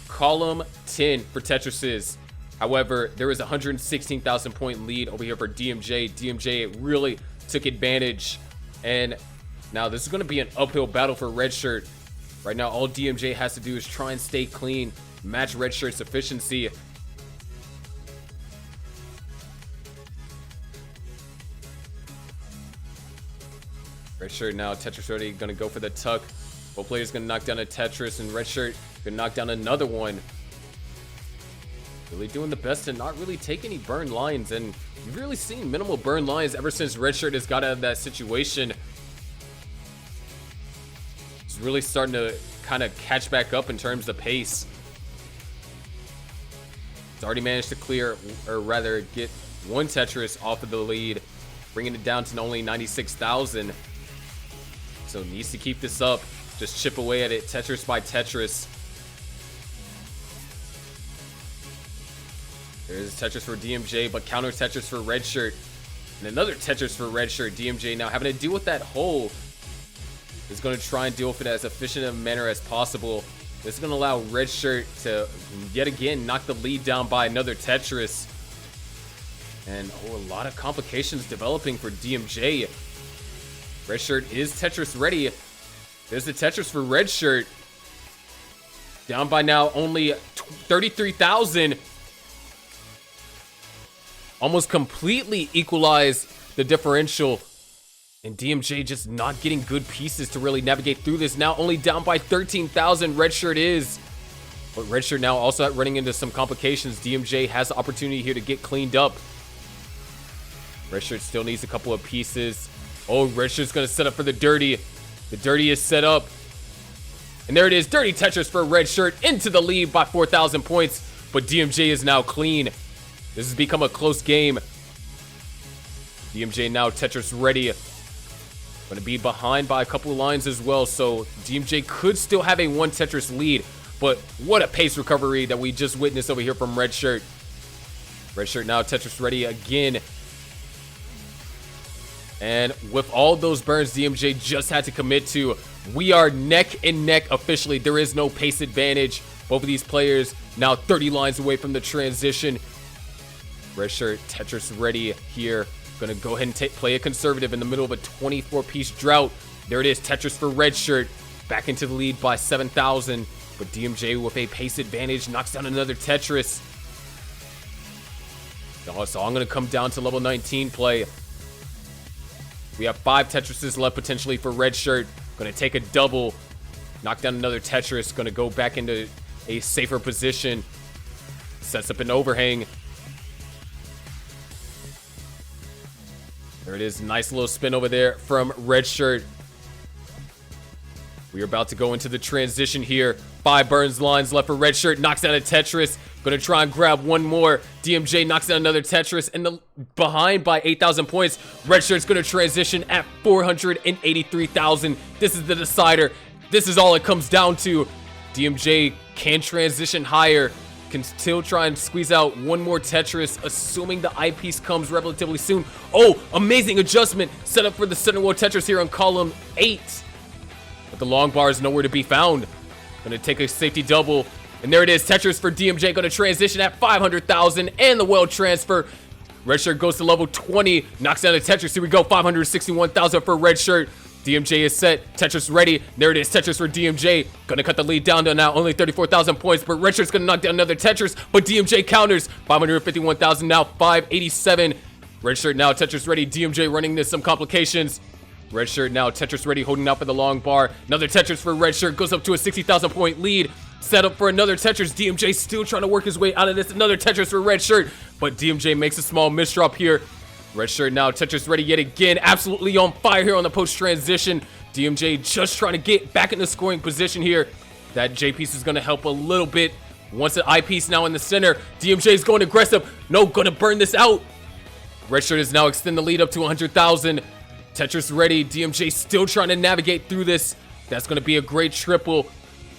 column 10 for Tetrises. However, there is a 116,000 point lead over here for DMJ. DMJ really took advantage. And now this is going to be an uphill battle for red shirt. Right now, all DMJ has to do is try and stay clean, match red shirt's efficiency. Red shirt now, Tetris ready, gonna go for the tuck. Both players gonna knock down a Tetris, and red shirt gonna knock down another one. Really doing the best to not really take any burn lines, and you've really seen minimal burn lines ever since red shirt has got out of that situation. It's really starting to kind of catch back up in terms of pace. It's already managed to clear, or rather get one Tetris off of the lead, bringing it down to only 96,000. So needs to keep this up. Just chip away at it, Tetris by Tetris. There's a Tetris for DMJ, but counter Tetris for red shirt. And another Tetris for red shirt. DMJ now having to deal with that hole. Is going to try and deal with it as efficient a manner as possible. This is going to allow red shirt to yet again knock the lead down by another Tetris. And oh, a lot of complications developing for DMJ. Red shirt is Tetris ready. There's the Tetris for red shirt. Down by now only 33,000. Almost completely equalize the differential. And DMJ just not getting good pieces to really navigate through this. Now only down by 13,000, red shirt is. But red shirt now also running into some complications. DMJ has the opportunity here to get cleaned up. Red shirt still needs a couple of pieces. Oh, red shirt's gonna set up for the dirty. The dirty is set up. And there it is, dirty Tetris for red shirt into the lead by 4,000 points. But DMJ is now clean. This has become a close game. DMJ now Tetris ready. Gonna be behind by a couple of lines as well. So DMJ could still have a one Tetris lead. But what a pace recovery that we just witnessed over here from red shirt. Red shirt now Tetris ready again. And with all those burns DMJ just had to commit to, we are neck and neck officially. There is no pace advantage. Both of these players now 30 lines away from the transition. Red shirt, Tetris ready here. Gonna go ahead and play a conservative in the middle of a 24-piece drought. There it is, Tetris for red shirt. Back into the lead by 7,000. But DMJ with a pace advantage knocks down another Tetris. So I'm gonna come down to level 19 play. We have 5 Tetrises left potentially for red shirt. Gonna take a double. Knock down another Tetris. Gonna go back into a safer position. Sets up an overhang. There it is. Nice little spin over there from Red Shirt. We are about to go into the transition here. 5 burns lines left for Red Shirt. Knocks down a Tetris. Gonna try and grab one more. DMJ knocks down another Tetris. And behind by 8,000 points. Red Shirt's gonna transition at 483,000. This is the decider. This is all it comes down to. DMJ can transition higher. Can still try and squeeze out one more Tetris, assuming the eyepiece comes relatively soon. Oh, amazing adjustment. Set up for the center wall Tetris here on column 8. But the long bar is nowhere to be found. Gonna take a safety double. And there it is. Tetris for DMJ. Gonna transition at 500,000 and the well transfer. Red Shirt goes to level 20. Knocks down a Tetris. Here we go. 561,000 for Red Shirt. DMJ is set. Tetris ready. There it is. Tetris for DMJ. Gonna cut the lead down to now only 34,000 points. But Red Shirt's gonna knock down another Tetris. But DMJ counters. 551,000 now. 587. Red Shirt now. Tetris ready. DMJ running into some complications. Red Shirt now. Tetris ready. Holding out for the long bar. Another Tetris for Red Shirt. Goes up to a 60,000 point lead. Set up for another Tetris. DMJ still trying to work his way out of this. Another Tetris for Red Shirt. But DMJ makes a small misdrop here. Red Shirt now, Tetris ready yet again. Absolutely on fire here on the post transition. DMJ just trying to get back in the scoring position here. That J piece is going to help a little bit. Once an I piece now in the center. DMJ is going aggressive. No, going to burn this out. Red Shirt is now extend the lead up to 100,000. Tetris ready. DMJ still trying to navigate through this. That's going to be a great triple.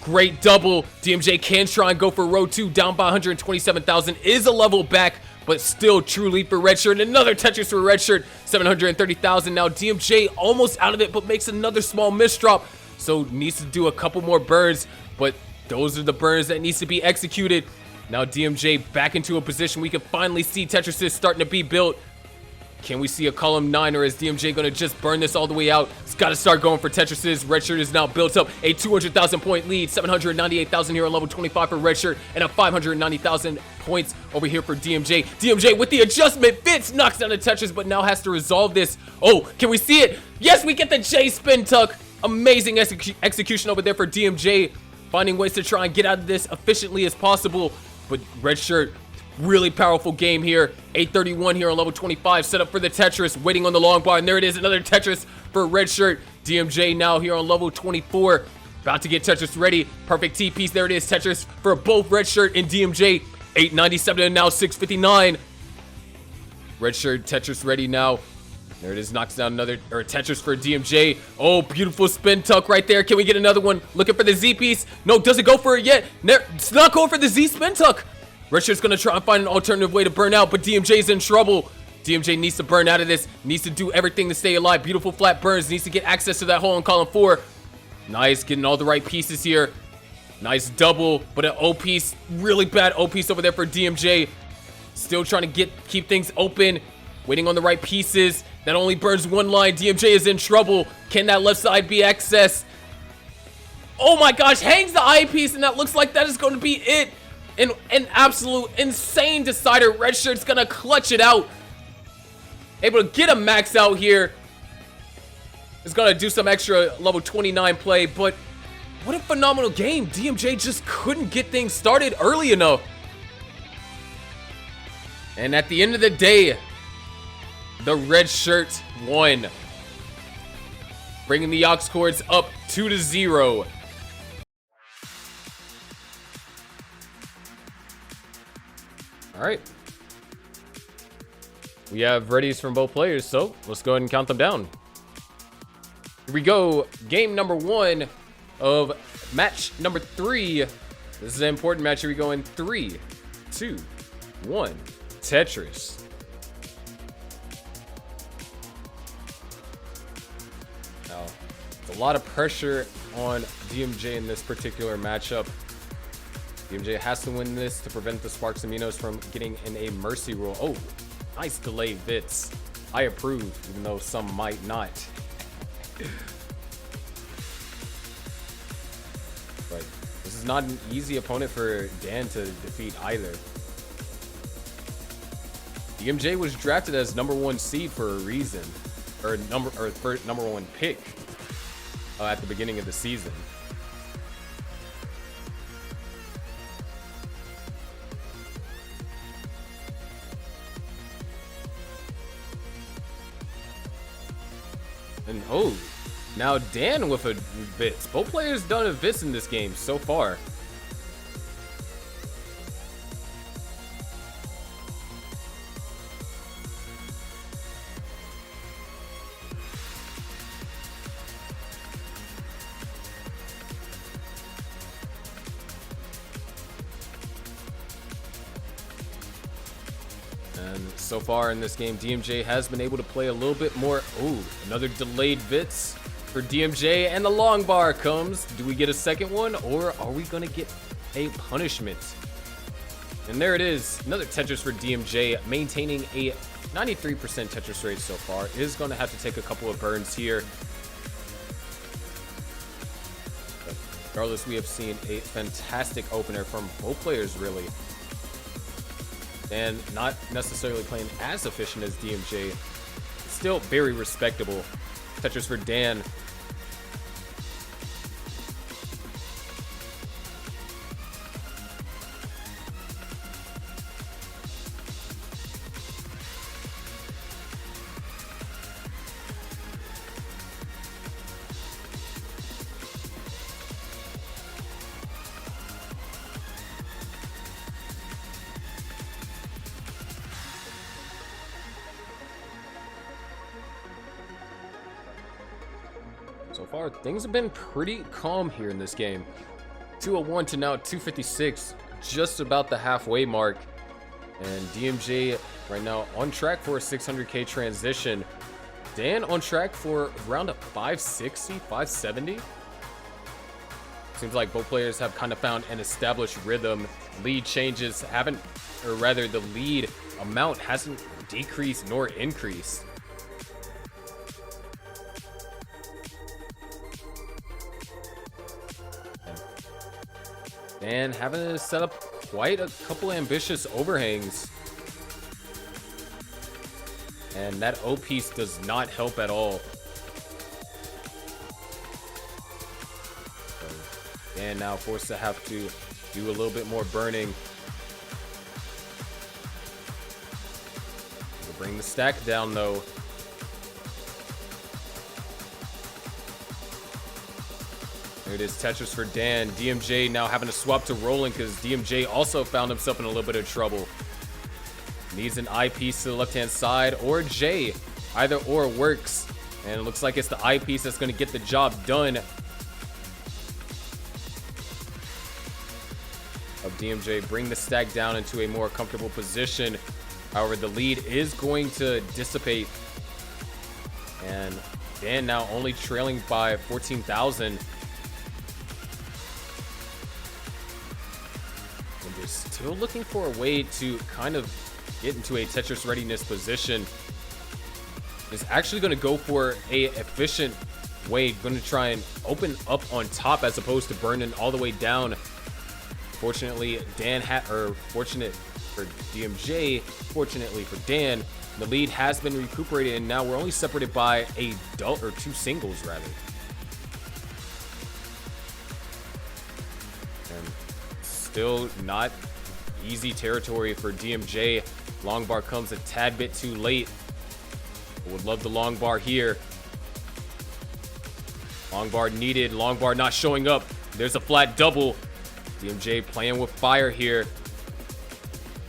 Great double. DMJ can try and go for row 2. Down by 127,000. Is a level back. But still, true lead for Red Shirt. Another Tetris for Red Shirt. 730,000. Now DMJ almost out of it, but makes another small misdrop. So needs to do a couple more burns. But those are the burns that needs to be executed. Now DMJ back into a position we can finally see Tetrises starting to be built. Can we see a column 9, or is DMJ going to just burn this all the way out? It's got to start going for Tetrises. Red Shirt is now built up a 200,000 point lead. 798,000 here on level 25 for Red Shirt, and a 590,000 points over here for DMJ. DMJ with the adjustment fits, knocks down the Tetris, but now has to resolve this. Oh, can we see it? Yes, we get the J spin tuck. Amazing execution over there for DMJ. Finding ways to try and get out of this efficiently as possible. But Red Shirt, really powerful game here. 831 here on level 25. Set up for the Tetris. Waiting on the long bar. And there it is. Another Tetris for Red Shirt. DMJ now here on level 24. About to get Tetris ready. Perfect T-piece. There it is. Tetris for both Red Shirt and DMJ. 897 and now 659. Red Shirt, Tetris ready now. There it is. Knocks down another Tetris for DMJ. Oh, beautiful spin tuck right there. Can we get another one? Looking for the Z piece. No, doesn't go for it yet. It's not going for the Z spin tuck. Red Shirt's going to try and find an alternative way to burn out, but DMJ's in trouble. DMJ needs to burn out of this. Needs to do everything to stay alive. Beautiful flat burns. Needs to get access to that hole in column 4. Nice, getting all the right pieces here. Nice double, but an O piece. Really bad O piece over there for DMJ. Still trying to keep things open. Waiting on the right pieces. That only burns one line. DMJ is in trouble. Can that left side be accessed? Oh my gosh, hangs the eyepiece, and that looks like that is going to be it. An absolute insane decider. Red Shirt's gonna clutch it out. Able to get a max out here. Is gonna do some extra level 29 play, but what a phenomenal game. DMJ just couldn't get things started early enough. And at the end of the day, the Red Shirt won. Bringing the Aux Cords up 2-0. All right. We have readies from both players, so let's go ahead and count them down. Here we go. Game number 1 of match number 3. This is an important match. Here we go in 3, 2, 1. Tetris. Now, a lot of pressure on DMJ in this particular matchup. DMJ has to win this to prevent the Sparks and Minos from getting in a mercy rule. Oh, nice delay bits. I approve, even though some might not. But this is not an easy opponent for Dan to defeat either. DMJ was drafted as number 1 seed for a reason, or number 1 pick at the beginning of the season. And oh, now Dan with a Vits. Both players done a Vits in this game so far. And so far in this game, DMJ has been able to play a little bit more. Ooh, another delayed Vits for DMJ, and the long bar comes. Do we get a second one, or are we gonna get a punishment? And there it is, another Tetris for DMJ, maintaining a 93% Tetris rate so far. Is gonna have to take a couple of burns here. But regardless, we have seen a fantastic opener from both players, really. And not necessarily playing as efficient as DMJ. Still very respectable. Tetris for Dan. So far, things have been pretty calm here in this game. 201 to now 256, just about the halfway mark. And DMJ right now on track for a 600k transition. Dan on track for around a 560, 570. Seems like both players have kind of found an established rhythm. Lead changes haven't, or rather the lead amount hasn't decreased nor increased. And having to set up quite a couple ambitious overhangs. And that O piece does not help at all. So, and now forced to have to do a little bit more burning. We'll bring the stack down though. There it is, Tetris for Dan. DMJ now having to swap to rolling because DMJ also found himself in a little bit of trouble. Needs an I piece to the left-hand side or J. Either or works. And it looks like it's the I piece that's going to get the job done. Of DMJ, bring the stack down into a more comfortable position. However, the lead is going to dissipate. And Dan now only trailing by 14,000. Still looking for a way to kind of get into a Tetris readiness position. Is actually going to go for a efficient way, going to try and open up on top as opposed to burning all the way down. Fortunately, fortunate for DMJ, fortunately for Dan, the lead has been recuperated, and now we're only separated by a two singles rather. And still not easy territory for DMJ. Long bar comes a tad bit too late. Would love the long bar here. Long bar needed. Long bar not showing up. There's a flat double. DMJ playing with fire here,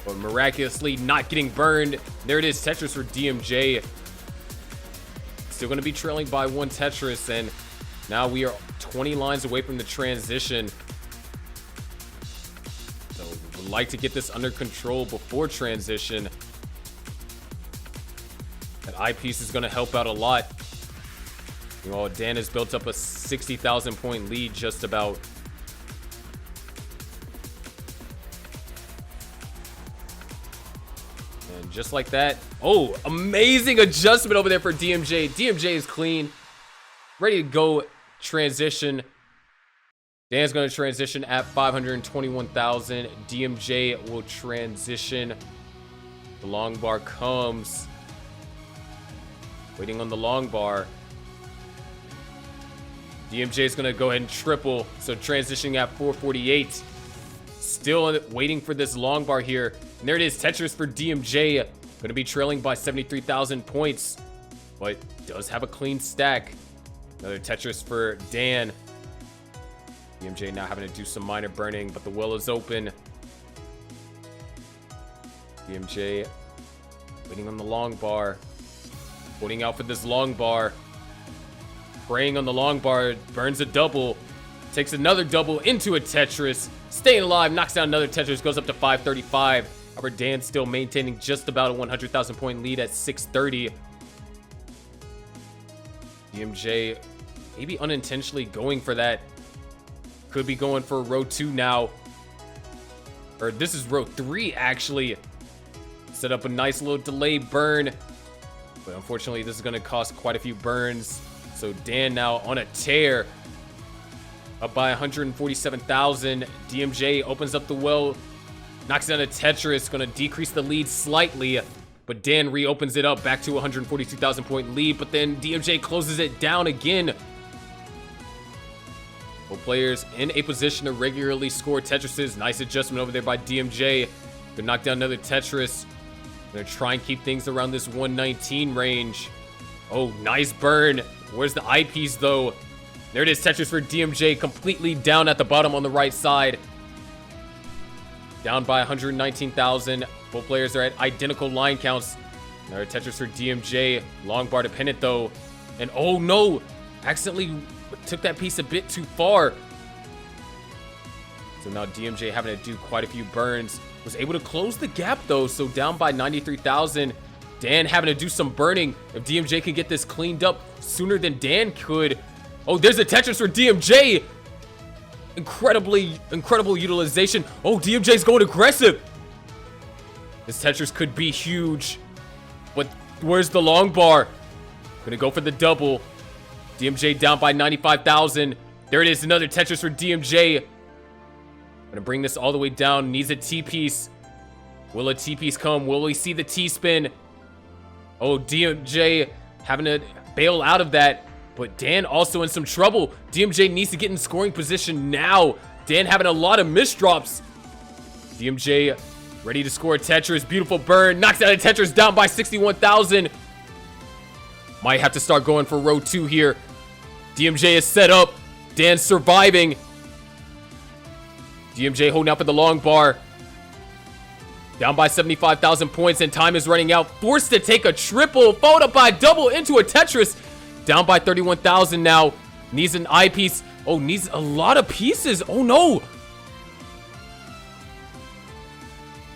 but miraculously not getting burned. There it is, Tetris for DMJ. Still going to be trailing by one Tetris, and now we are 20 lines away from the transition. Would like to get this under control before transition. That eyepiece is going to help out a lot. You know, Dan has built up a 60,000 point lead just about. And just like that, oh, amazing adjustment over there for DMJ. DMJ is clean, ready to go transition. Dan's going to transition at 521,000. DMJ will transition. The long bar comes. Waiting on the long bar. DMJ is going to go ahead and triple. So transitioning at 448. Still waiting for this long bar here. And there it is, Tetris for DMJ. Going to be trailing by 73,000 points. but does have a clean stack. Another Tetris for Dan. DMJ now having to do some minor burning, but the well is open. DMJ waiting on the long bar. Holding out for this long bar. Praying on the long bar. Burns a double. Takes another double into a Tetris. Staying alive. Knocks down another Tetris. Goes up to 535. However, Dan still maintaining just about a 100,000 point lead at 630. DMJ maybe unintentionally going for that. Could be going for row 2 now. Or this is row 3 actually. Set up a nice little delay burn. But unfortunately, this is going to cost quite a few burns. So Dan now on a tear. Up by 147,000. DMJ opens up the well. Knocks down a Tetris. Going to decrease the lead slightly. But Dan reopens it up back to 142,000 point lead. But then DMJ closes it down again. Both players in a position to regularly score Tetrises. Nice adjustment over there by DMJ. Gonna knock down another Tetris. Gonna try and keep things around this 119 range. Oh, nice burn. Where's the eyepiece though? There it is, Tetris for DMJ, completely down at the bottom on the right side. Down by 119,000. Both players are at identical line counts. Another Tetris for DMJ. Long bar dependent though. And oh no, accidentally took that piece a bit too far. So now DMJ having to do quite a few burns. Was able to close the gap though, so down by 93,000. Dan having to do some burning. If DMJ can get this cleaned up sooner than Dan could. Oh, there's a Tetris for DMJ. Incredible utilization. Oh, DMJ's going aggressive. This Tetris could be huge. But where's the long bar? Gonna go for the double. DMJ down by 95,000. There it is, another Tetris for DMJ. Gonna bring this all the way down. Needs a T-piece. Will a T-piece come? Will we see the T-spin? Oh, DMJ having to bail out of that. But Dan also in some trouble. DMJ needs to get in scoring position now. Dan having a lot of misdrops. DMJ ready to score a Tetris. Beautiful burn. Knocks out a Tetris down by 61,000. Might have to start going for row 2 here. DMJ is set up. Dan's surviving. DMJ holding out for the long bar. Down by 75,000 points and time is running out. Forced to take a triple. Followed up by a double into a Tetris. Down by 31,000 now. Needs an eyepiece. Oh, needs a lot of pieces. Oh no.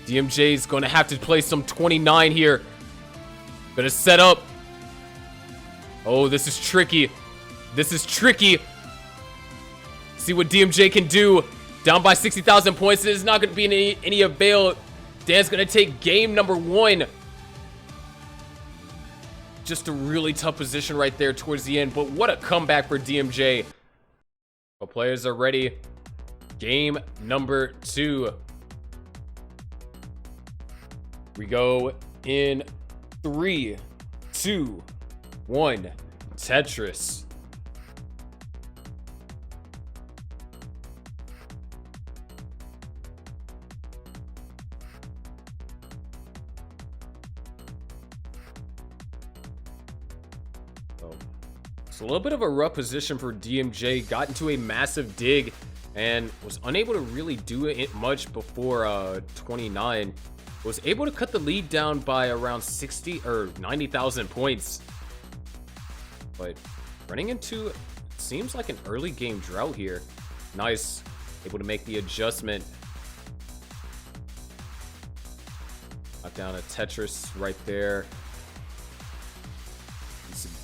DMJ's going to have to play some 29 here. Gonna set up. Oh, this is tricky. This is tricky. See what DMJ can do. Down by 60,000 points. It is not going to be any avail. Dan's going to take game number 1. Just a really tough position right there towards the end. But what a comeback for DMJ. Well, players are ready. Game number 2. We go in 3, 2, 1. Tetris. So a little bit of a rough position for DMJ. Got into a massive dig and was unable to really do it much before 29. Was able to cut the lead down by around 60 or 90,000 points. But running into, seems like an early game drought here. Nice. Able to make the adjustment. Knock down a Tetris right there.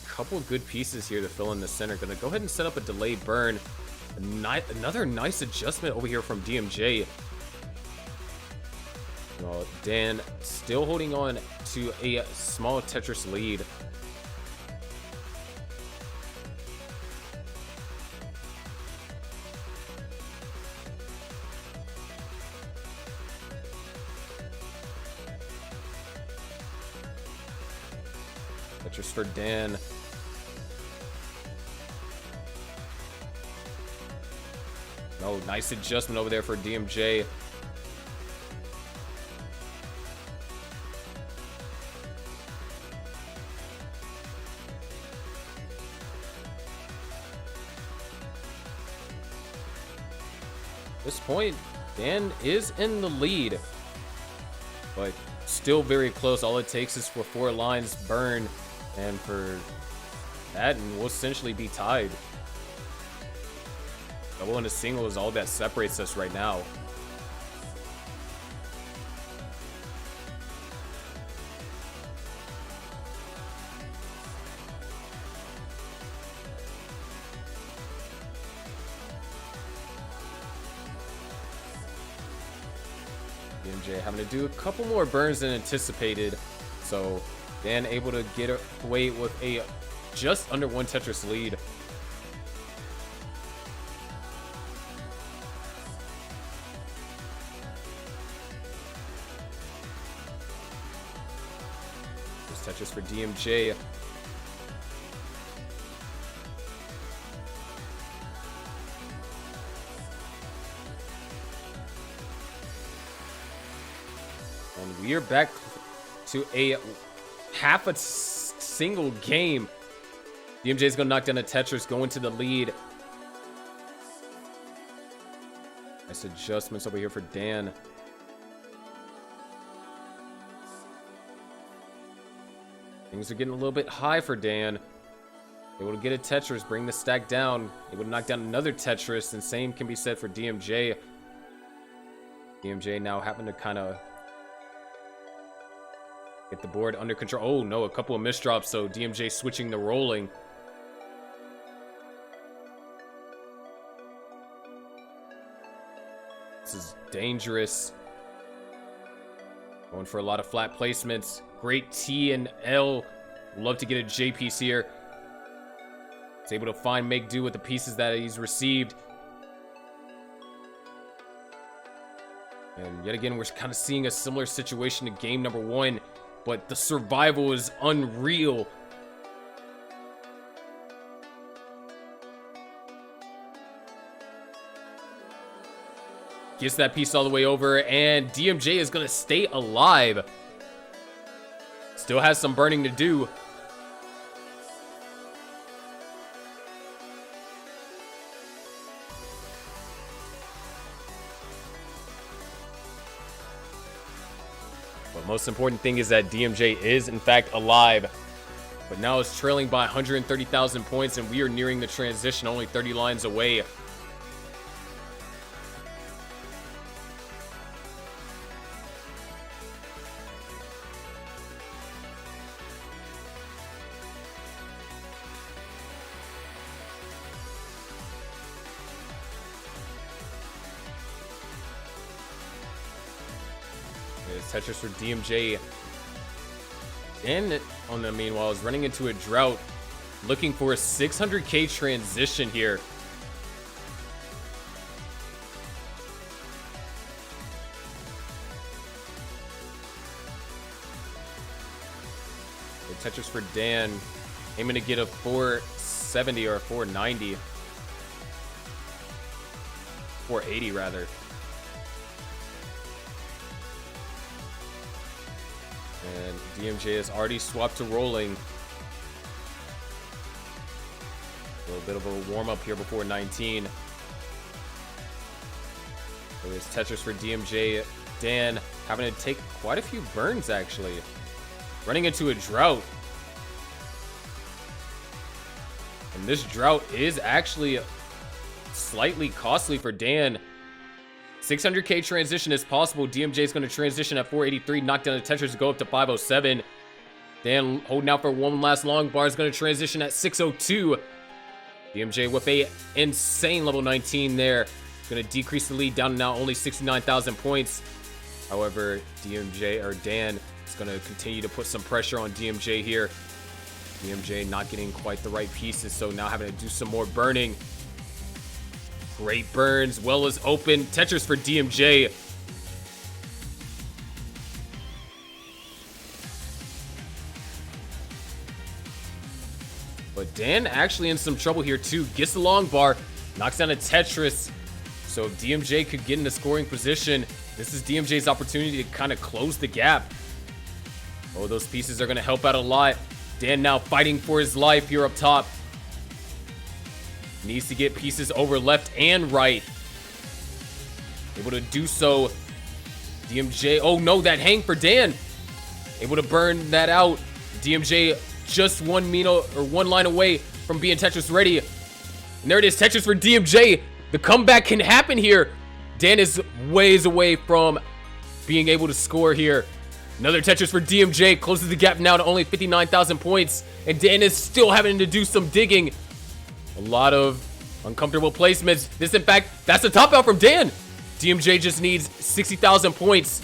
Couple of good pieces here to fill in the center. Gonna go ahead and set up a delay burn. Another nice adjustment over here from DMJ. Well, Dan still holding on to a small Tetris lead. Tetris for Dan. Oh, nice adjustment over there for DMJ. this point, Dan is in the lead, but still very close. All it takes is for 4 lines burn, and for that, and we'll essentially be tied. Double and a single is all that separates us right now. DMJ having to do a couple more burns than anticipated, so Dan able to get away with a just under 1 Tetris lead. There's Tetris for DMJ. And we are back to a half a single game. DMJ is going to knock down a Tetris, going to the lead. Nice adjustments over here for Dan. Things are getting a little bit high for Dan. Able to get a Tetris, bring the stack down. Able to knock down another Tetris, and same can be said for DMJ. DMJ now having to kind of get the board under control. Oh no, a couple of misdrops, so DMJ switching the rolling. This is dangerous. Going for a lot of flat placements. Great T and L. Love to get a J piece here. He's able to make do with the pieces that he's received. And yet again, we're kind of seeing a similar situation to game number 1. But the survival is unreal. Gets that piece all the way over, and DMJ is going to stay alive. Still has some burning to do. But most important thing is that DMJ is in fact alive, but now is trailing by 130,000 points, and we are nearing the transition, only 30 lines away. Tetris for DMJ. And on the meanwhile is running into a drought, looking for a 600k transition here. The Tetris for Dan, aiming to get a 470 or a 490. 480 rather. And DMJ has already swapped to rolling. A little bit of a warm-up here before 19. There's Tetris for DMJ. Dan having to take quite a few burns, actually. Running into a drought. And this drought is actually slightly costly for Dan. 600k transition is possible. DMJ is going to transition at 483, knock down the Tetris to go up to 507. Dan holding out for one last long bar is going to transition at 602. DMJ with a insane level 19 there. Going to decrease the lead down to now only 69,000 points. However, Dan is going to continue to put some pressure on DMJ here. DMJ not getting quite the right pieces, so now having to do some more burning. Great burns, well as open. Tetris for DMJ. But Dan actually in some trouble here too. Gets the long bar, knocks down a Tetris. So if DMJ could get in the scoring position, this is DMJ's opportunity to kind of close the gap. Oh, those pieces are going to help out a lot. Dan now fighting for his life here up top. Needs to get pieces over left and right. able to do so. DMJ, oh no, that hang for Dan. Able to burn that out. DMJ just one line away from being Tetris ready. And there it is, Tetris for DMJ. The comeback can happen here. Dan is ways away from being able to score here. Another Tetris for DMJ, closes the gap now to only 59,000 points. And Dan is still having to do some digging. A lot of uncomfortable placements. This, in fact, that's a top out from Dan. DMJ just needs 60,000 points.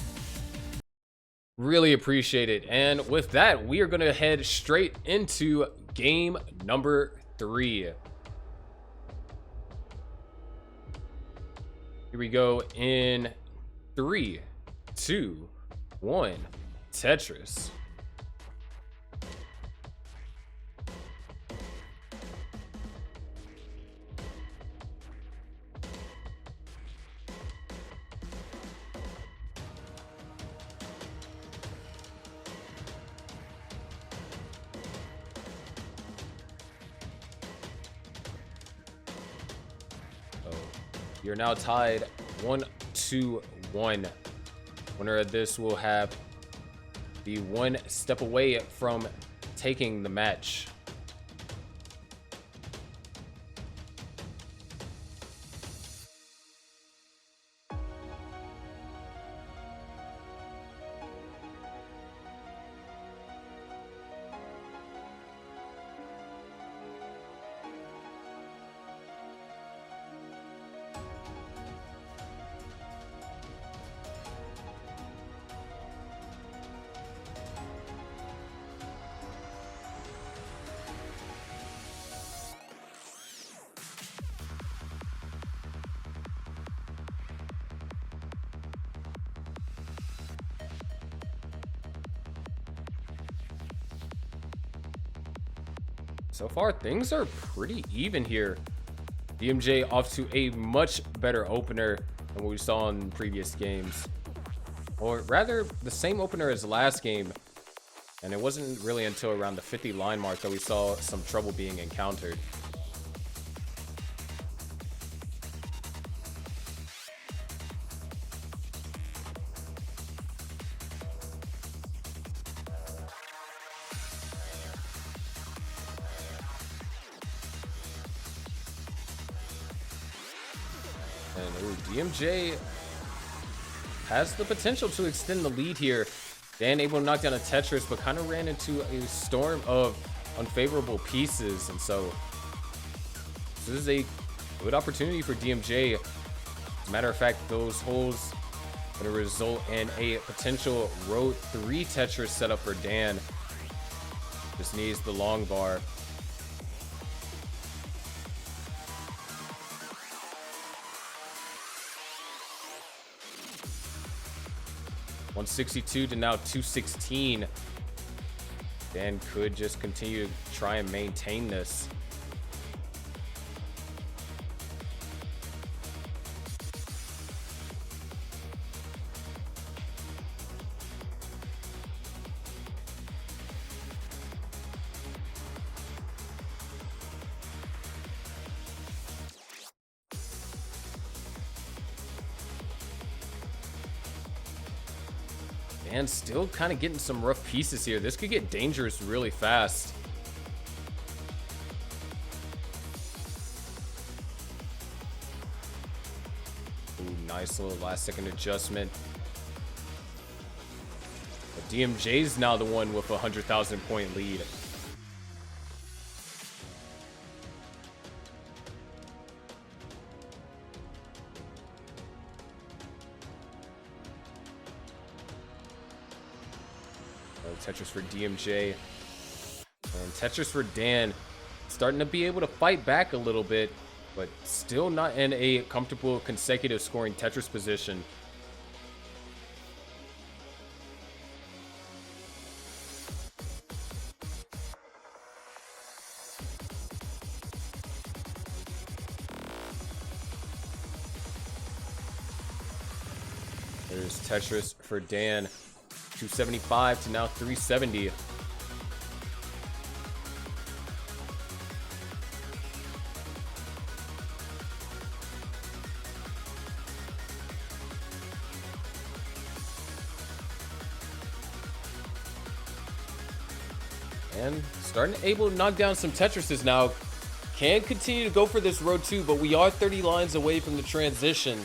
Really appreciate it. And with that, we are going to head straight into game number 3. Here we go in 3, 2, 1. Tetris. You're now tied 1-1. Winner of this will have the one step away from taking the match. So far, things are pretty even here. DMJ off to a much better opener than what we saw in previous games. Or rather, the same opener as last game. And it wasn't really until around the 50 line mark that we saw some trouble being encountered. And ooh, DMJ has the potential to extend the lead here. Dan able to knock down a Tetris, but kind of ran into a storm of unfavorable pieces. And so this is a good opportunity for DMJ. As a matter of fact, those holes are going to result in a potential row 3 Tetris setup for Dan. Just needs the long bar. $162 to now $216. Dan could just continue to try and maintain this. And still kind of getting some rough pieces here. This could get dangerous really fast. Ooh, nice little last second adjustment. But DMJ's now the one with a 100,000 point lead. Tetris for DMJ and Tetris for Dan, starting to be able to fight back a little bit, but still not in a comfortable consecutive scoring Tetris position. There's Tetris for Dan. 275 to now 370. And starting able to knock down some Tetrises now. Can continue to go for this road too, but we are 30 lines away from the transition.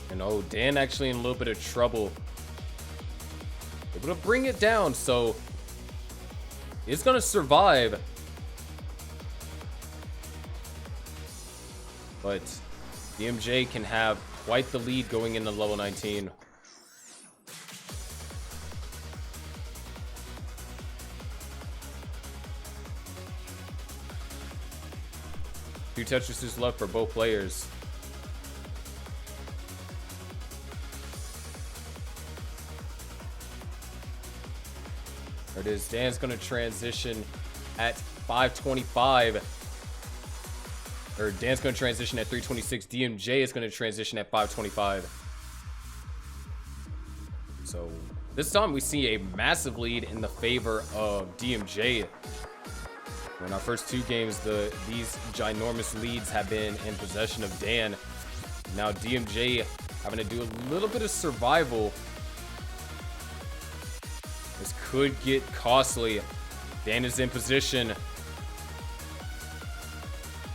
And oh, Dan actually in a little bit of trouble. Able to bring it down, so it's gonna survive. But DMJ can have quite the lead going into level 19. Two Tetrises left for both players. There it is. Dan's going to transition at 525. Or Dan's going to transition at 326. DMJ is going to transition at 525. So this time we see a massive lead in the favor of DMJ. In our first two games, these ginormous leads have been in possession of Dan. Now DMJ having to do a little bit of survival. This could get costly. Dan is in position.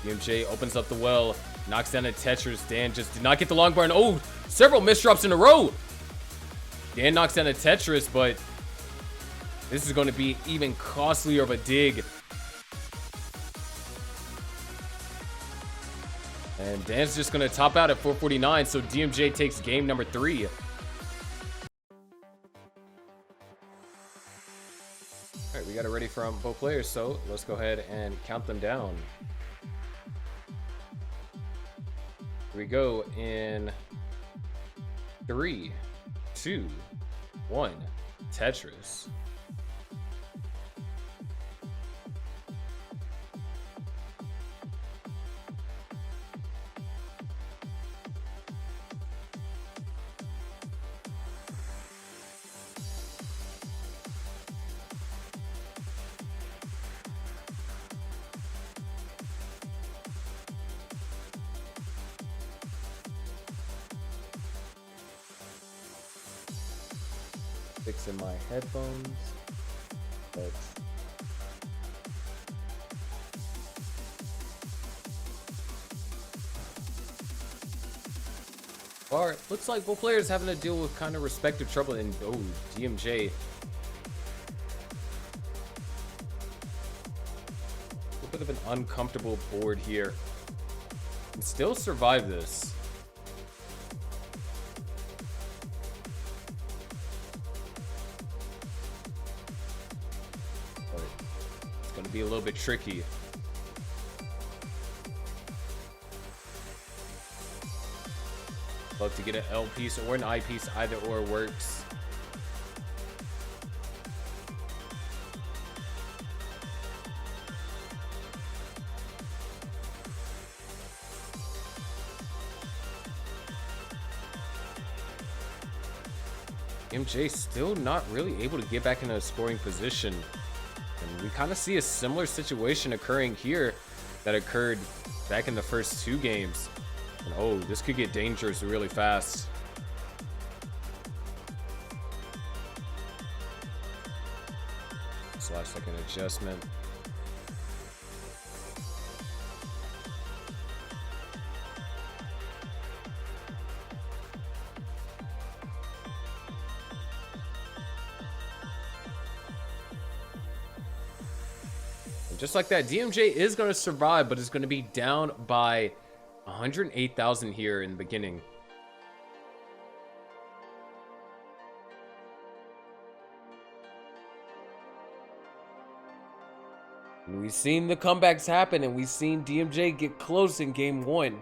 DMJ opens up the well, knocks down a Tetris. Dan just did not get the long bar. And oh, several misdrops in a row. Dan knocks down a Tetris, but this is going to be even costlier of a dig. And Dan's just going to top out at 449, so DMJ takes game number 3. All right, we got it ready from both players, so let's go ahead and count them down. Here we go in 3, 2, 1, Tetris. Fixing my headphones, but all right, looks like both players having to deal with kind of respective trouble. And oh, DMJ, a little bit of an uncomfortable board here, and still survive this. Be a little bit tricky. Love to get an L piece or an I piece, either or works. MJ still not really able to get back in a scoring position. And we kind of see a similar situation occurring here that occurred back in the first two games. And oh, this could get dangerous really fast. Last second adjustment. Just like that, DMJ is going to survive, but is going to be down by 108,000 here in the beginning. And we've seen the comebacks happen, and we've seen DMJ get close in game one.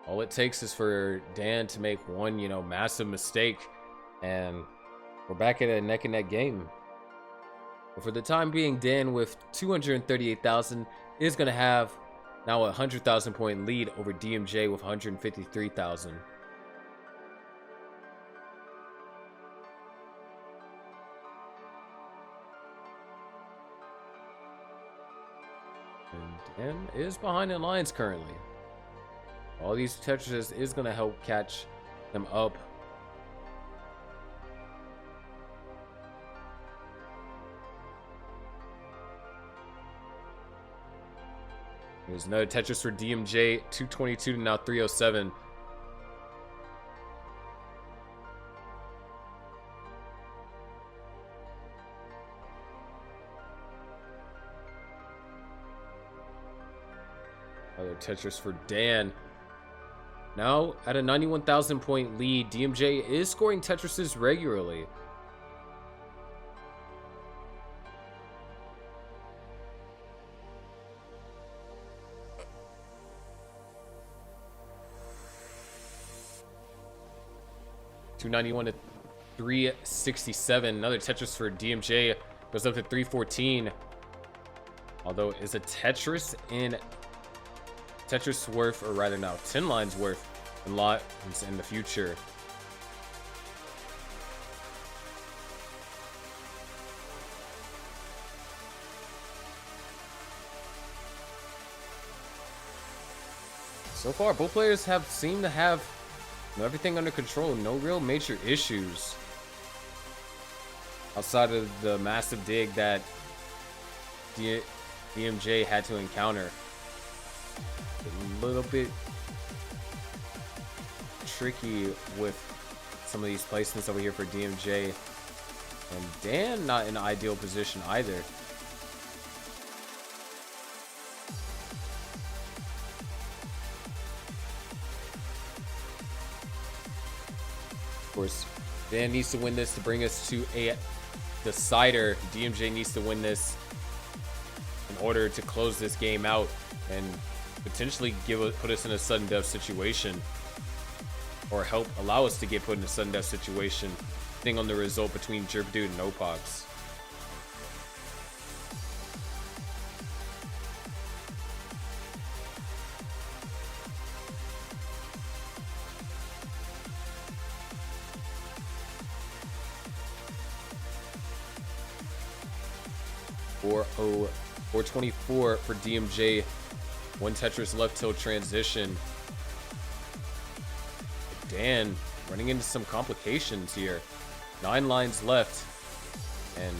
All it takes is for Dan to make one, massive mistake, and we're back at a neck-and-neck game. But for the time being, Dan with 238,000 is going to have now a 100,000 point lead over DMJ with 153,000. And Dan is behind in lines currently. All these Tetris is going to help catch them up. There's another Tetris for DMJ, 222 to now 307. Another Tetris for Dan. Now at a 91,000 point lead, DMJ is scoring Tetrises regularly. $291 to 367. Another Tetris for DMJ goes up to 314. Although is a Tetris worth, or rather now 10 lines worth a lot in the future. So far, both players have seemed to have everything under control. No real major issues outside of the massive dig that DMJ had to encounter. A little bit tricky with some of these placements over here for DMJ, and Dan not in an ideal position either. Of course, Dan needs to win this to bring us to a decider. DMJ needs to win this in order to close this game out and potentially put us in a sudden death situation, or help allow us to get put in a sudden death situation, depending on the result between Jerpidude and Opaux. Or 424 for DMJ. One Tetris left till transition. Dan running into some complications here. 9 lines left. And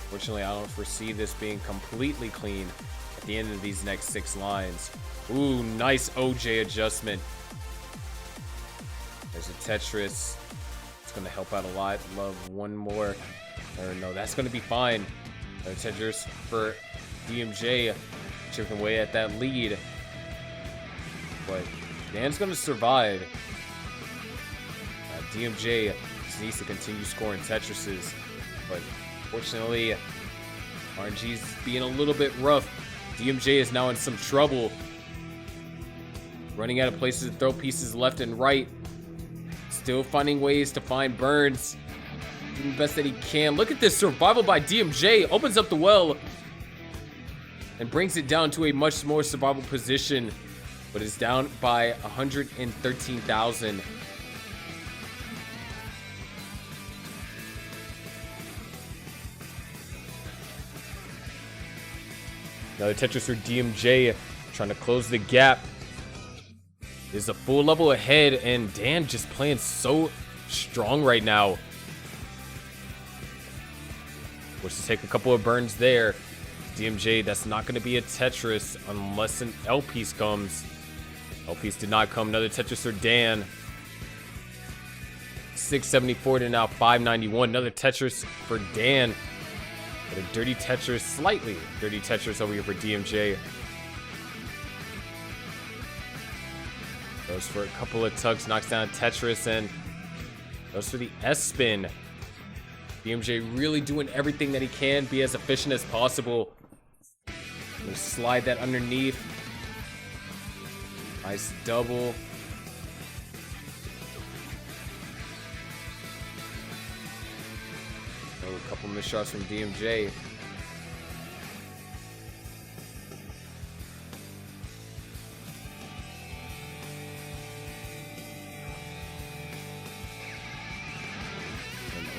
fortunately, I don't foresee this being completely clean at the end of these next 6 lines. Ooh, nice OJ adjustment. There's a Tetris. It's going to help out a lot. Love one more. Or no, that's going to be fine. Another Tetris for DMJ. Chipping away at that lead. But Dan's going to survive. DMJ just needs to continue scoring Tetrises. But fortunately, RNG's being a little bit rough. DMJ is now in some trouble. Running out of places to throw pieces left and right. Still finding ways to find burns. Doing the best that he can. Look at this survival by DMJ. Opens up the well. And brings it down to a much more survival position. But is down by 113,000. Another Tetris for DMJ. Trying to close the gap. Is a full level ahead. And Dan just playing so strong right now. Forced to take a couple of burns there. DMJ, that's not going to be a Tetris unless an L piece comes. L piece did not come. Another Tetris for Dan. 674 to now 591. Another Tetris for Dan. But a dirty Tetris, slightly dirty Tetris over here for DMJ. Goes for a couple of tugs, knocks down a Tetris, and goes for the S-spin. DMJ really doing everything that he can, be as efficient as possible. We'll slide that underneath. Nice double. Oh, a couple missed shots from DMJ.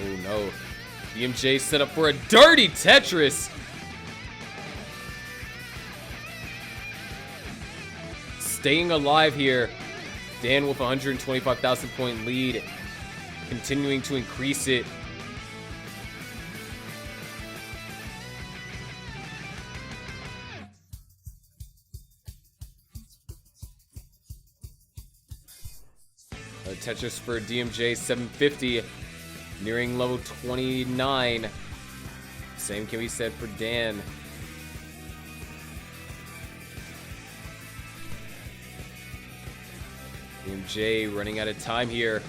Oh no. DMJ set up for a dirty Tetris. Staying alive here. Dan with a 125,000 point lead. Continuing to increase it. Tetris for DMJ 750. Nearing level 29. Same can be said for Dan. DMJ running out of time here.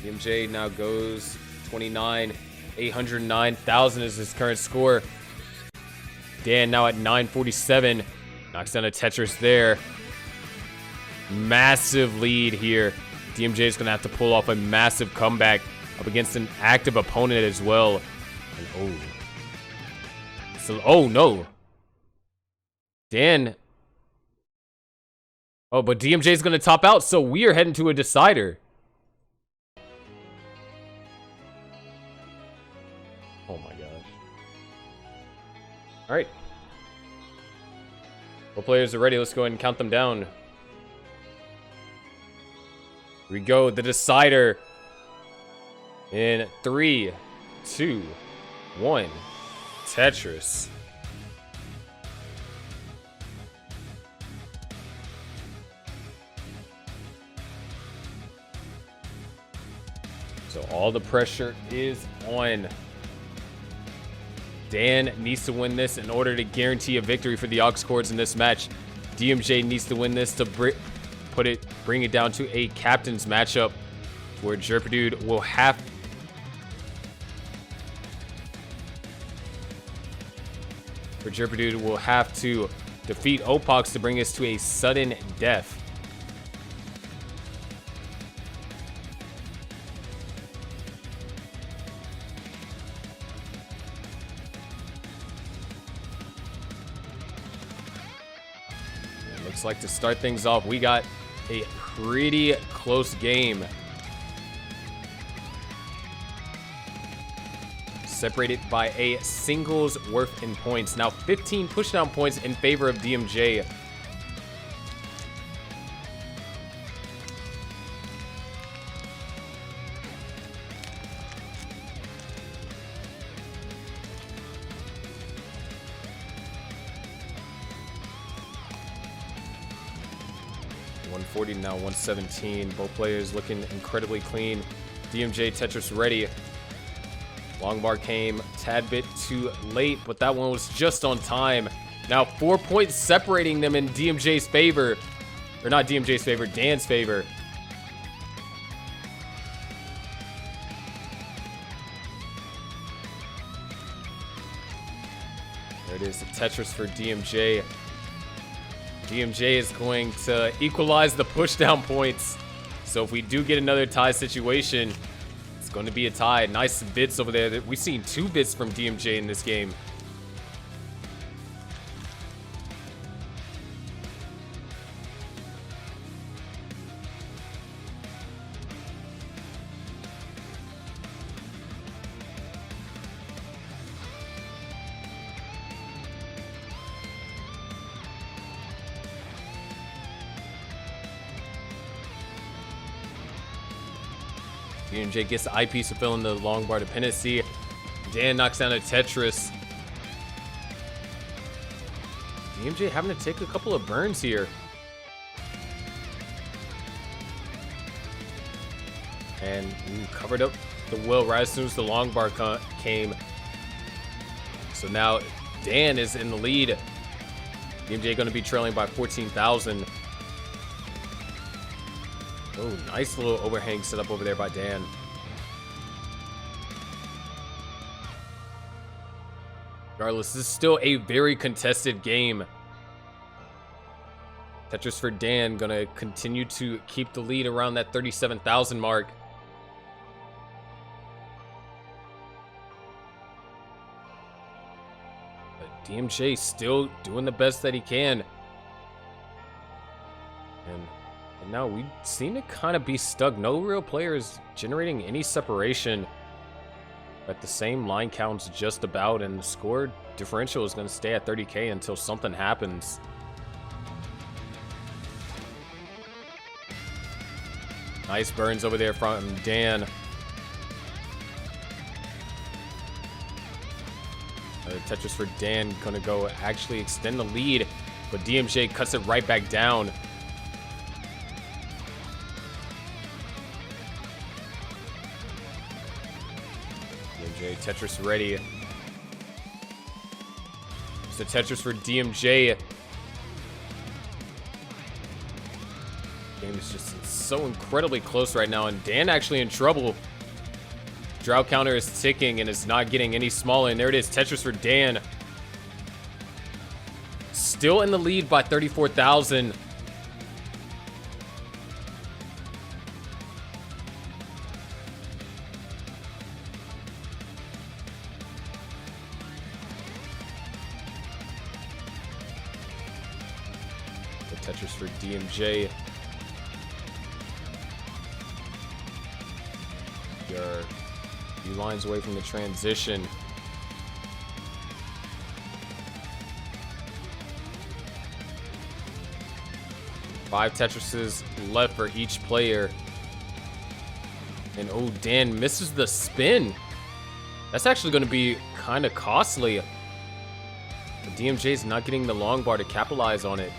DMJ now goes 29. 809,000 is his current score. Dan now at 947. Knocks down a Tetris there. Massive lead here. DMJ is going to have to pull off a massive comeback up against an active opponent as well. And oh no. Dan. Oh, but DMJ is going to top out, so we are heading to a decider. Oh my gosh. All right. Both players are ready. Let's go ahead and count them down. Here we go. The decider. In 3, 2, 1. Tetris. So all the pressure is on. Dan needs to win this in order to guarantee a victory for the Aux Cords in this match. DMJ needs to win this to bring it down to a captain's matchup where Jerpidude will have to defeat Opaux to bring us to a sudden death. Looks like to start things off, we got a pretty close game. Separated by a singles worth in points. Now 15 pushdown points in favor of DMJ. Now 117. Both players looking incredibly clean. DMJ Tetris ready. Long bar came a tad bit too late, but that one was just on time. Now 4 points separating them in DMJ's favor. Or not DMJ's favor, Dan's favor. There it is, the Tetris for DMJ. DMJ is going to equalize the pushdown points. So if we do get another tie situation, it's going to be a tie. Nice bits over there. We've seen 2 bits from DMJ in this game. DMJ gets the eyepiece to fill in the long bar dependency. Dan knocks down a Tetris. DMJ having to take a couple of burns here. And covered up the will right as soon as the long bar came. So now Dan is in the lead. DMJ going to be trailing by 14,000. Oh, nice little overhang set up over there by Dan. Regardless, this is still a very contested game. Tetris for Dan gonna continue to keep the lead around that 37,000 mark. But DMJ still doing the best that he can. And now we seem to kind of be stuck. No real players generating any separation. At the same line counts just about, and the score differential is going to stay at 30K until something happens. Nice burns over there from Dan. Tetris for Dan gonna go actually extend the lead, but DMJ cuts it right back down. DMJ Tetris ready. So Tetris for DMJ. Game is just so incredibly close right now, and Dan actually in trouble. Drought counter is ticking and is not getting any smaller, and there it is, Tetris for Dan. Still in the lead by 34,000. Tetris for DMJ. You're a few lines away from the transition. Five Tetrises left for each player. And oh, Dan misses the spin. That's actually going to be kind of costly. The DMJ's not getting the long bar to capitalize on it.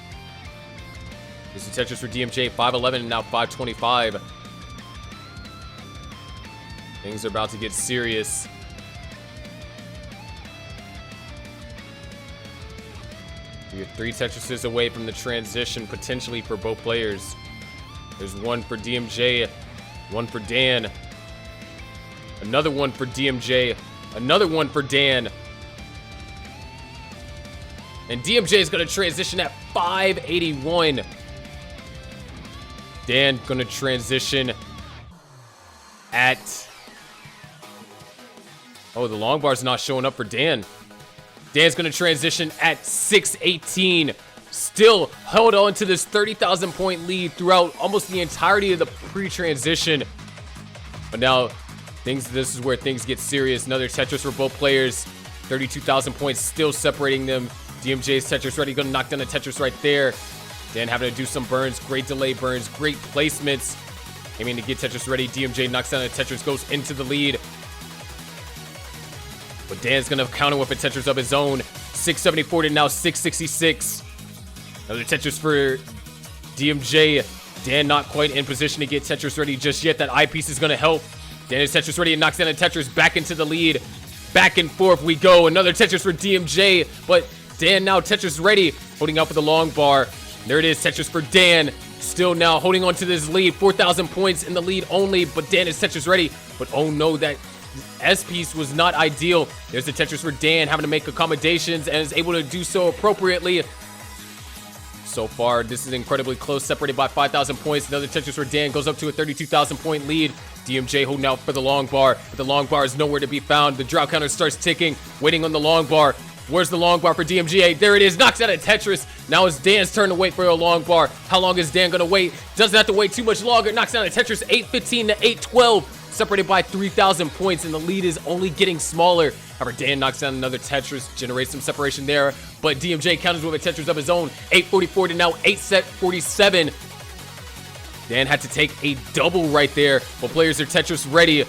This is Tetris for DMJ, 511 and now 525. Things are about to get serious. You're 3 Tetrises away from the transition, potentially for both players. There's one for DMJ, one for Dan. Another one for DMJ, another one for Dan. And DMJ is going to transition at 581. Dan going to transition at... Oh, the long bar's not showing up for Dan. Dan's going to transition at 618. Still held on to this 30,000 point lead throughout almost the entirety of the pre-transition. But now, this is where things get serious. Another Tetris for both players. 32,000 points still separating them. DMJ's Tetris ready. Going to knock down the Tetris right there. Dan having to do some burns. Great delay burns. Great placements. Aiming to get Tetris ready. DMJ knocks down the Tetris. Goes into the lead. But Dan's going to counter with a Tetris of his own. 674 to now 666. Another Tetris for DMJ. Dan not quite in position to get Tetris ready just yet. That eyepiece is going to help. Dan is Tetris ready and knocks down a Tetris back into the lead. Back and forth we go. Another Tetris for DMJ. But Dan now Tetris ready. Holding out for the long bar. There it is, Tetris for Dan. Still now holding on to this lead. 4,000 points in the lead only. But Dan is Tetris ready. But oh no, that S-piece was not ideal. There's the Tetris for Dan, having to make accommodations and is able to do so appropriately. So far, this is incredibly close, separated by 5,000 points. Another Tetris for Dan goes up to a 32,000 point lead. DMJ holding out for the long bar, but the long bar is nowhere to be found. The drought counter starts ticking, waiting on the long bar. Where's the long bar for DMJ? There it is, knocks out a Tetris. Now it's Dan's turn to wait for a long bar. How long is Dan gonna wait? Doesn't have to wait too much longer. Knocks down a Tetris, 815 to 812. Separated by 3,000 points, and the lead is only getting smaller. However, Dan knocks down another Tetris, generates some separation there, but DMJ counters with a Tetris of his own. 844 to now 847. Dan had to take a double right there, but players are Tetris ready.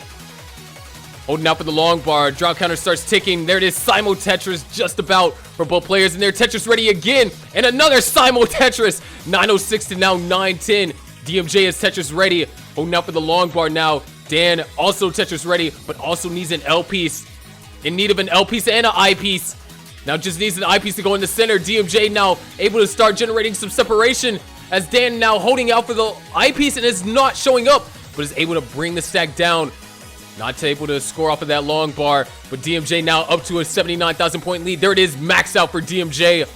Holding out for the long bar. Drought counter starts ticking. There it is, Simul Tetris just about for both players, and they're Tetris ready again, and another Simul Tetris. 906 to now 910. DMJ is Tetris ready. Holding out for the long bar now. Dan also Tetris ready, but also needs an L piece. In need of an L piece and an I piece. Now just needs an I piece to go in the center. DMJ now able to start generating some separation. as Dan now holding out for the eyepiece and is not showing up, but is able to bring the stack down. Not able to score off of that long bar, but DMJ now up to a 79,000 point lead. There it is, max out for DMJ.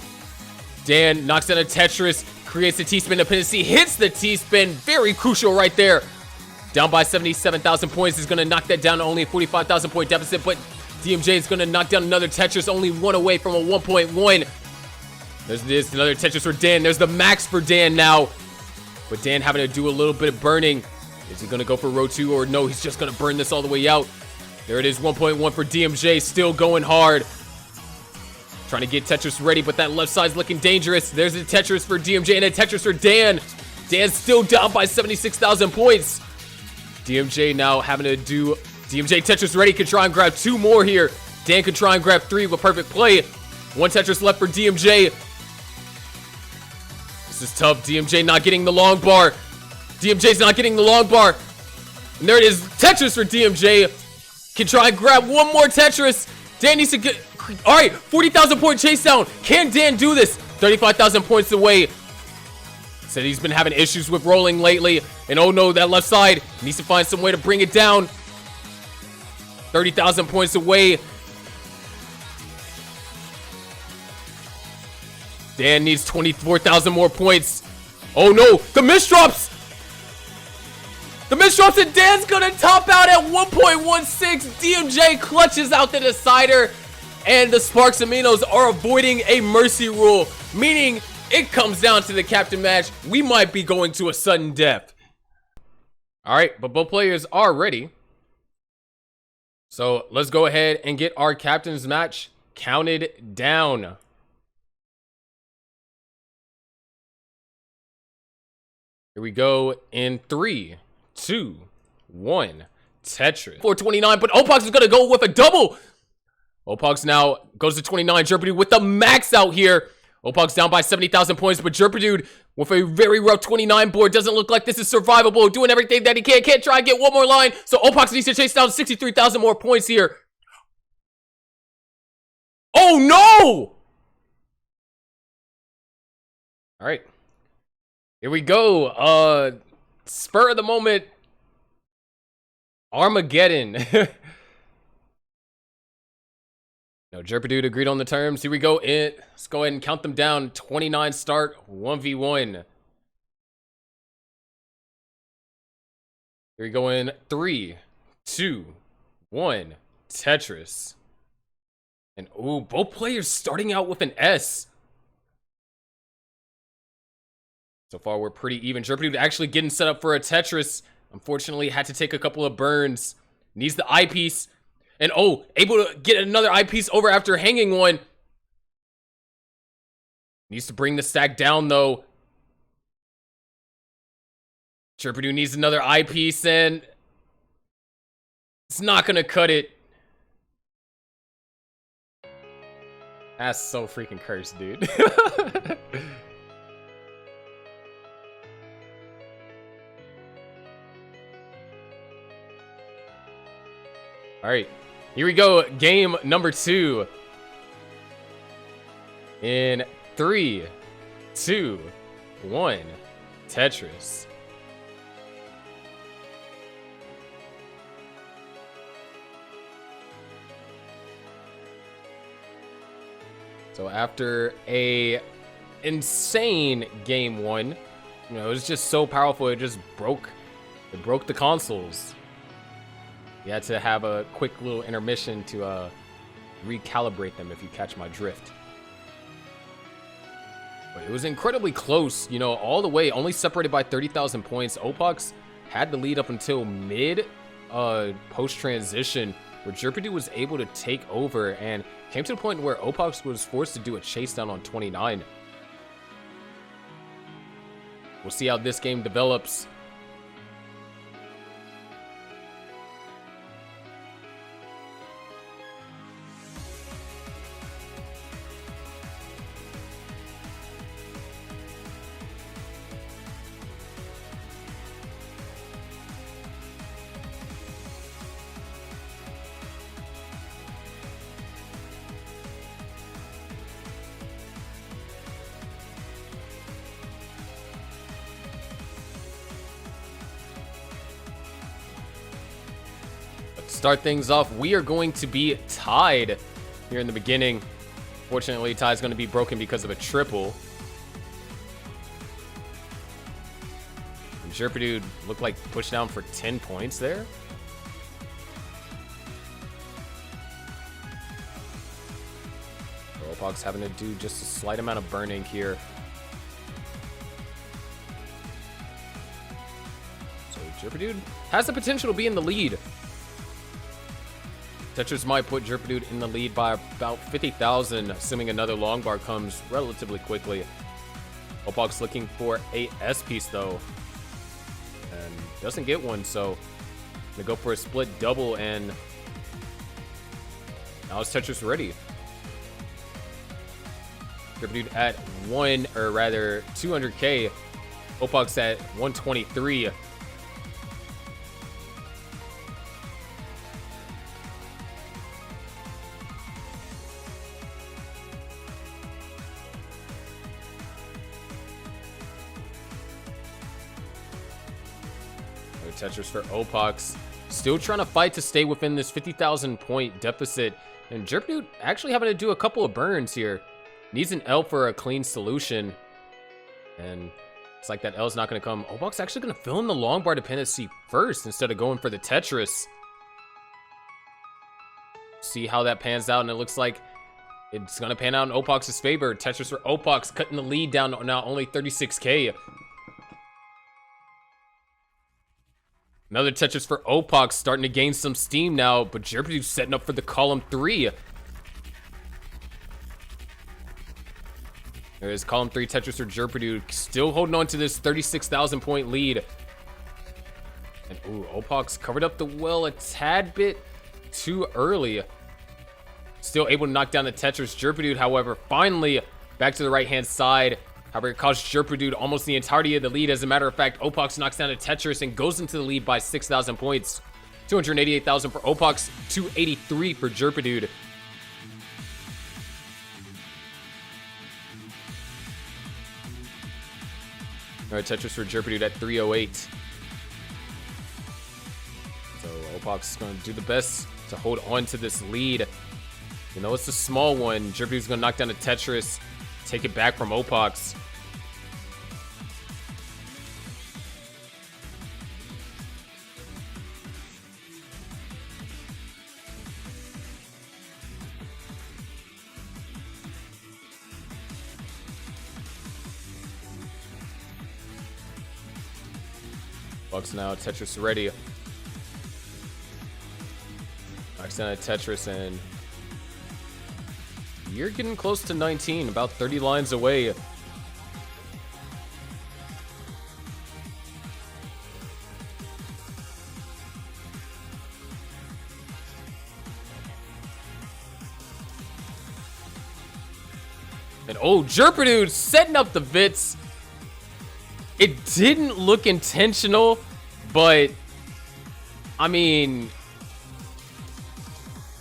Dan knocks down a Tetris, creates the T-spin dependency, hits the T-spin, very crucial right there. Down by 77,000 points, is going to knock that down to only a 45,000 point deficit, but DMJ is going to knock down another Tetris, only one away from a 1.1. There's another Tetris for Dan. There's the max for Dan now, but Dan having to do a little bit of burning. Is he going to go for row 2 or no? He's just going to burn this all the way out. There it is, 1.1 for DMJ, still going hard. Trying to get Tetris ready, but that left side's looking dangerous. There's a Tetris for DMJ and a Tetris for Dan. Dan's still down by 76,000 points. DMJ now having to do... DMJ Tetris ready, can try and grab 2 more here. Dan can try and grab 3 with perfect play. 1 Tetris left for DMJ. This is tough. DMJ not getting the long bar. DMJ's not getting the long bar. And there it is. Tetris for DMJ. Can try and grab 1 more Tetris. Dan needs to get... Alright, 40,000 point chase down. Can Dan do this? 35,000 points away. Said he's been having issues with rolling lately. And oh no, that left side needs to find some way to bring it down. 30,000 points away. Dan needs 24,000 more points. Oh no, the misdrops! The misdrops, and Dan's gonna top out at 1.16. DMJ clutches out the decider, and the Sparks and Minos are avoiding a mercy rule, meaning it comes down to the captain match. We might be going to a sudden death. All right, but both players are ready. So let's go ahead and get our captain's match counted down. Here we go in 3, 2, 1. Tetris. 429, but Opaux is going to go with a double. Opaux now goes to 29. Jerpidude with the max out here. Opaux down by 70,000 points, but Jerpidude with a very rough 29 board. Doesn't look like this is survivable. Doing everything that he can. Can't try and get one more line. So Opaux needs to chase down 63,000 more points here. Oh no! All right. Here we go. Spur of the moment. Armageddon. No, Jerpidude agreed on the terms. Here we go. Let's go ahead and count them down. 29 start, 1v1. Here we go in 3, 2, 1. Tetris. And ooh, both players starting out with an S. So far, we're pretty even. Jerpidude actually getting set up for a Tetris. Unfortunately, had to take a couple of burns. Needs the eyepiece. And oh, able to get another eyepiece over after hanging one. Needs to bring the stack down, though. Jerpidude needs another eyepiece, and it's not going to cut it. That's so freaking cursed, dude. All right, here we go. Game number 2. In 3, 2, 1. Tetris. So after a insane game 1, you know, it was just so powerful. It just broke the consoles. You had to have a quick little intermission to recalibrate them, if you catch my drift. But it was incredibly close, you know, all the way, only separated by 30,000 points. Opaux had the lead up until mid post-transition, where Jerpidude was able to take over and came to the point where Opaux was forced to do a chase down on 29. We'll see how this game develops. start things off, we are going to be tied here in the beginning. Fortunately, tie is going to be broken because of a triple. And Jerpidude looked like pushed down for 10 points there. Opaux having to do just a slight amount of burning here. So Jerpidude has the potential to be in the lead. Tetris might put Jerpidude in the lead by about 50,000, assuming another long bar comes relatively quickly. Opaux looking for a S piece though, and doesn't get one, so gonna go for a split double, and now is Tetris ready. Jerpidude at 200k. Opaux at 123. Tetris for Opaux. Still trying to fight to stay within this 50,000 point deficit. And Jerpidude actually having to do a couple of burns here. Needs an L for a clean solution. And it's like that L is not going to come. Opaux actually going to fill in the long bar dependency first instead of going for the Tetris. See how that pans out, and it looks like it's going to pan out in Opaux's favor. Tetris for Opaux cutting the lead down to now only 36k. Another Tetris for Opaux, starting to gain some steam now, but Jerpidude's setting up for the column 3. There's column 3 Tetris for Jerpidude, still holding on to this 36,000 point lead. And ooh, Opaux covered up the well a tad bit too early. Still able to knock down the Tetris. Jerpidude, however, finally back to the right-hand side. However, it cost Jerpidude almost the entirety of the lead. As a matter of fact, Opaux knocks down a Tetris and goes into the lead by 6,000 points. 288,000 for Opaux, 283 for Jerpidude. All right, Tetris for Jerpidude at 308. So Opaux is going to do the best to hold on to this lead. You know, it's a small one. Jerpidude's going to knock down a Tetris, take it back from Opaux. Opaux now, Tetris ready. Knocks down a Tetris, and you're getting close to 19, about 30 lines away. And oh, Jerpidude setting up the Vits. It didn't look intentional, but I mean,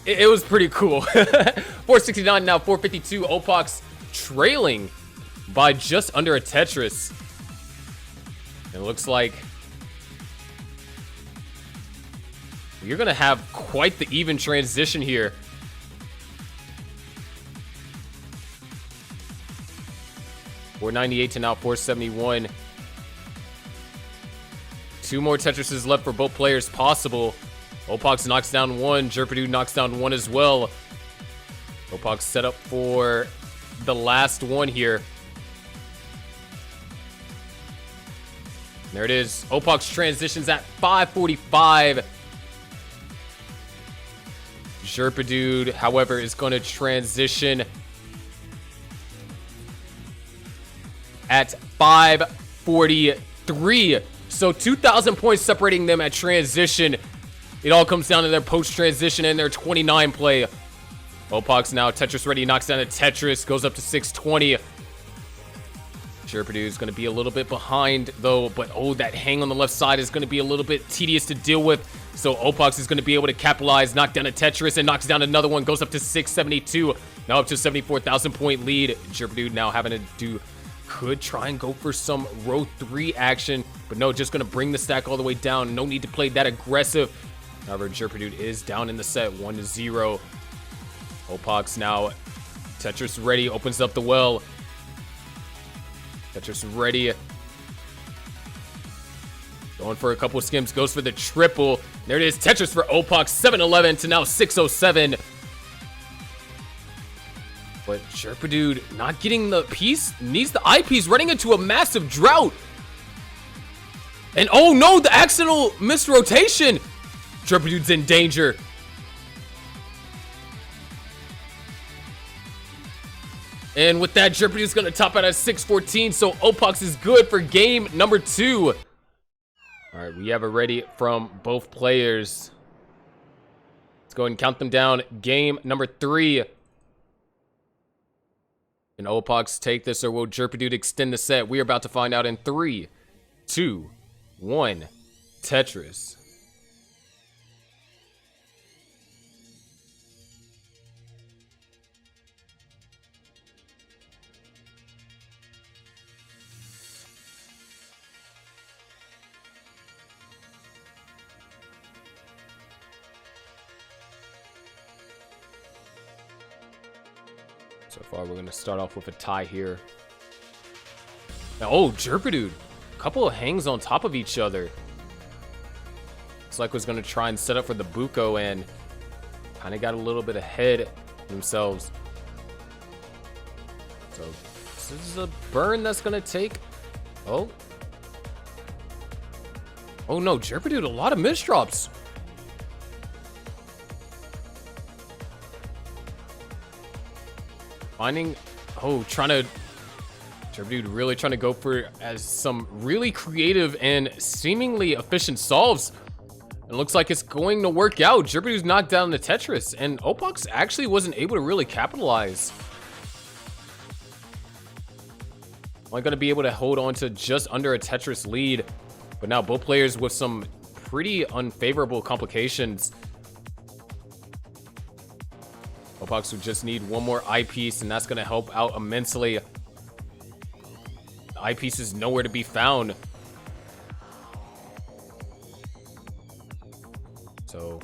it was pretty cool. 469 now, 452. Opaux trailing by just under a Tetris. It looks like you're going to have quite the even transition here. $498 to now $471. Two more Tetrises left for both players possible. Opaux knocks down one. Jerpidude knocks down one as well. Opaux set up for the last one here. There it is. Opaux transitions at 545. Jerpidude, however, is going to transition at 543. So 2,000 points separating them at transition. It all comes down to their post-transition and their 29 play. Opaux now Tetris ready, knocks down a Tetris, goes up to 620. Jerpidude is going to be a little bit behind though, but oh, that hang on the left side is going to be a little bit tedious to deal with. So Opaux is going to be able to capitalize, knock down a Tetris, and knocks down another one, goes up to 672. Now up to 74,000 point lead. Jerpidude now having to do, could try and go for some row 3 action, but no, just going to bring the stack all the way down. No need to play that aggressive. However, Jerpidude is down in the set, 1-0. Opaux now, Tetris ready, opens up the well. Tetris ready. Going for a couple of skims, goes for the triple. There it is, Tetris for Opaux, 7-11 to now 6-07. But Jerpidude not getting the piece, needs the eyepiece, running into a massive drought. And oh no, the accidental missed rotation. Jerpidude's in danger. And with that, Jerpidude's gonna top out at 6-14, so Opaux is good for game number 2. All right, we have it ready from both players. Let's go ahead and count them down. Game number 3. Can Opaux take this, or will Jerpidude extend the set? We are about to find out in 3, 2, 1. Tetris. So far, we're going to start off with a tie here. Now, oh, Jerpidude. A couple of hangs on top of each other. Looks like was going to try and set up for the Buko and kind of got a little bit ahead themselves. So this is a burn that's going to take. Oh. Oh no, Jerpidude, a lot of misdrops. Finding, Jerpidude really trying to go for as some really creative and seemingly efficient solves. It looks like it's going to work out. Jerpidude's knocked down the Tetris, and Opaux actually wasn't able to really capitalize. Only going to be able to hold on to just under a Tetris lead, but now both players with some pretty unfavorable complications. Opaux would just need one more eyepiece, and that's going to help out immensely. The eyepiece is nowhere to be found. So,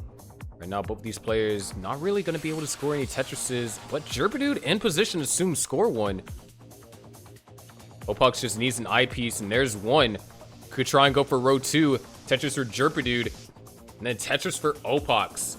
right now, both these players not really going to be able to score any Tetrises, but Jerpidude in position to soon score one. Opaux just needs an eyepiece, and there's one. Could try and go for row 2. Tetris for Jerpidude, and then Tetris for Opaux.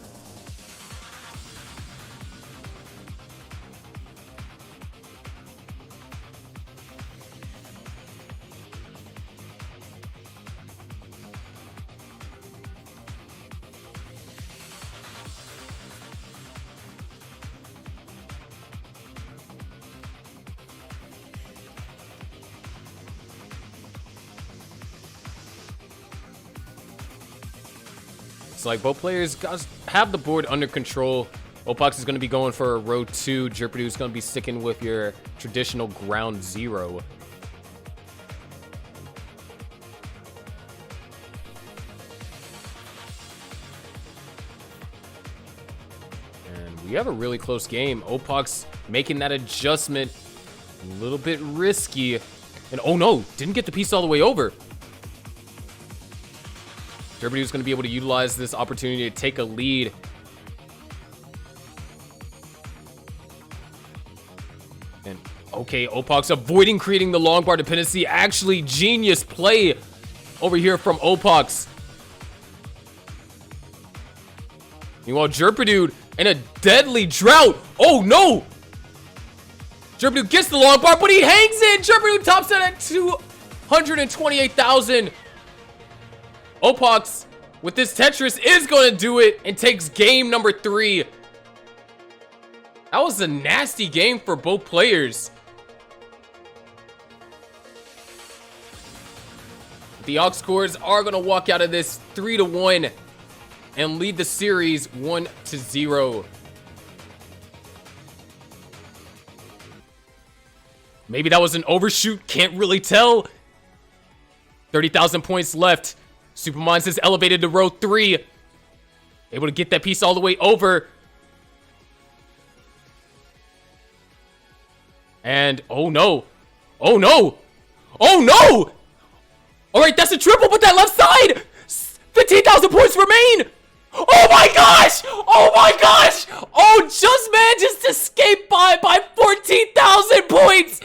It's like both players have the board under control. Opaux is going to be going for a row 2. Jerpidude is going to be sticking with your traditional ground 0. And we have a really close game. Opaux making that adjustment a little bit risky. And oh no, didn't get the piece all the way over. Jerpidude is going to be able to utilize this opportunity to take a lead. And okay, Opaux avoiding creating the long bar dependency. Actually, genius play over here from Opaux. Meanwhile, Jerpidude in a deadly drought. Oh no! Jerpidude gets the long bar, but he hangs in. Jerpidude tops it at 228,000. Opaux with this Tetris is going to do it and takes game number 3. That was a nasty game for both players. The Aux Cords are going to walk out of this 3-1 and lead the series 1-0. Maybe that was an overshoot. Can't really tell. 30,000 points left. Supermons is elevated to row 3. Able to get that piece all the way over. And oh no. Oh no. Oh no. All right, that's a triple, but that left side. 15,000 points remain. Oh my gosh! Oh my gosh! Oh, just manages to escape by 14,000 points!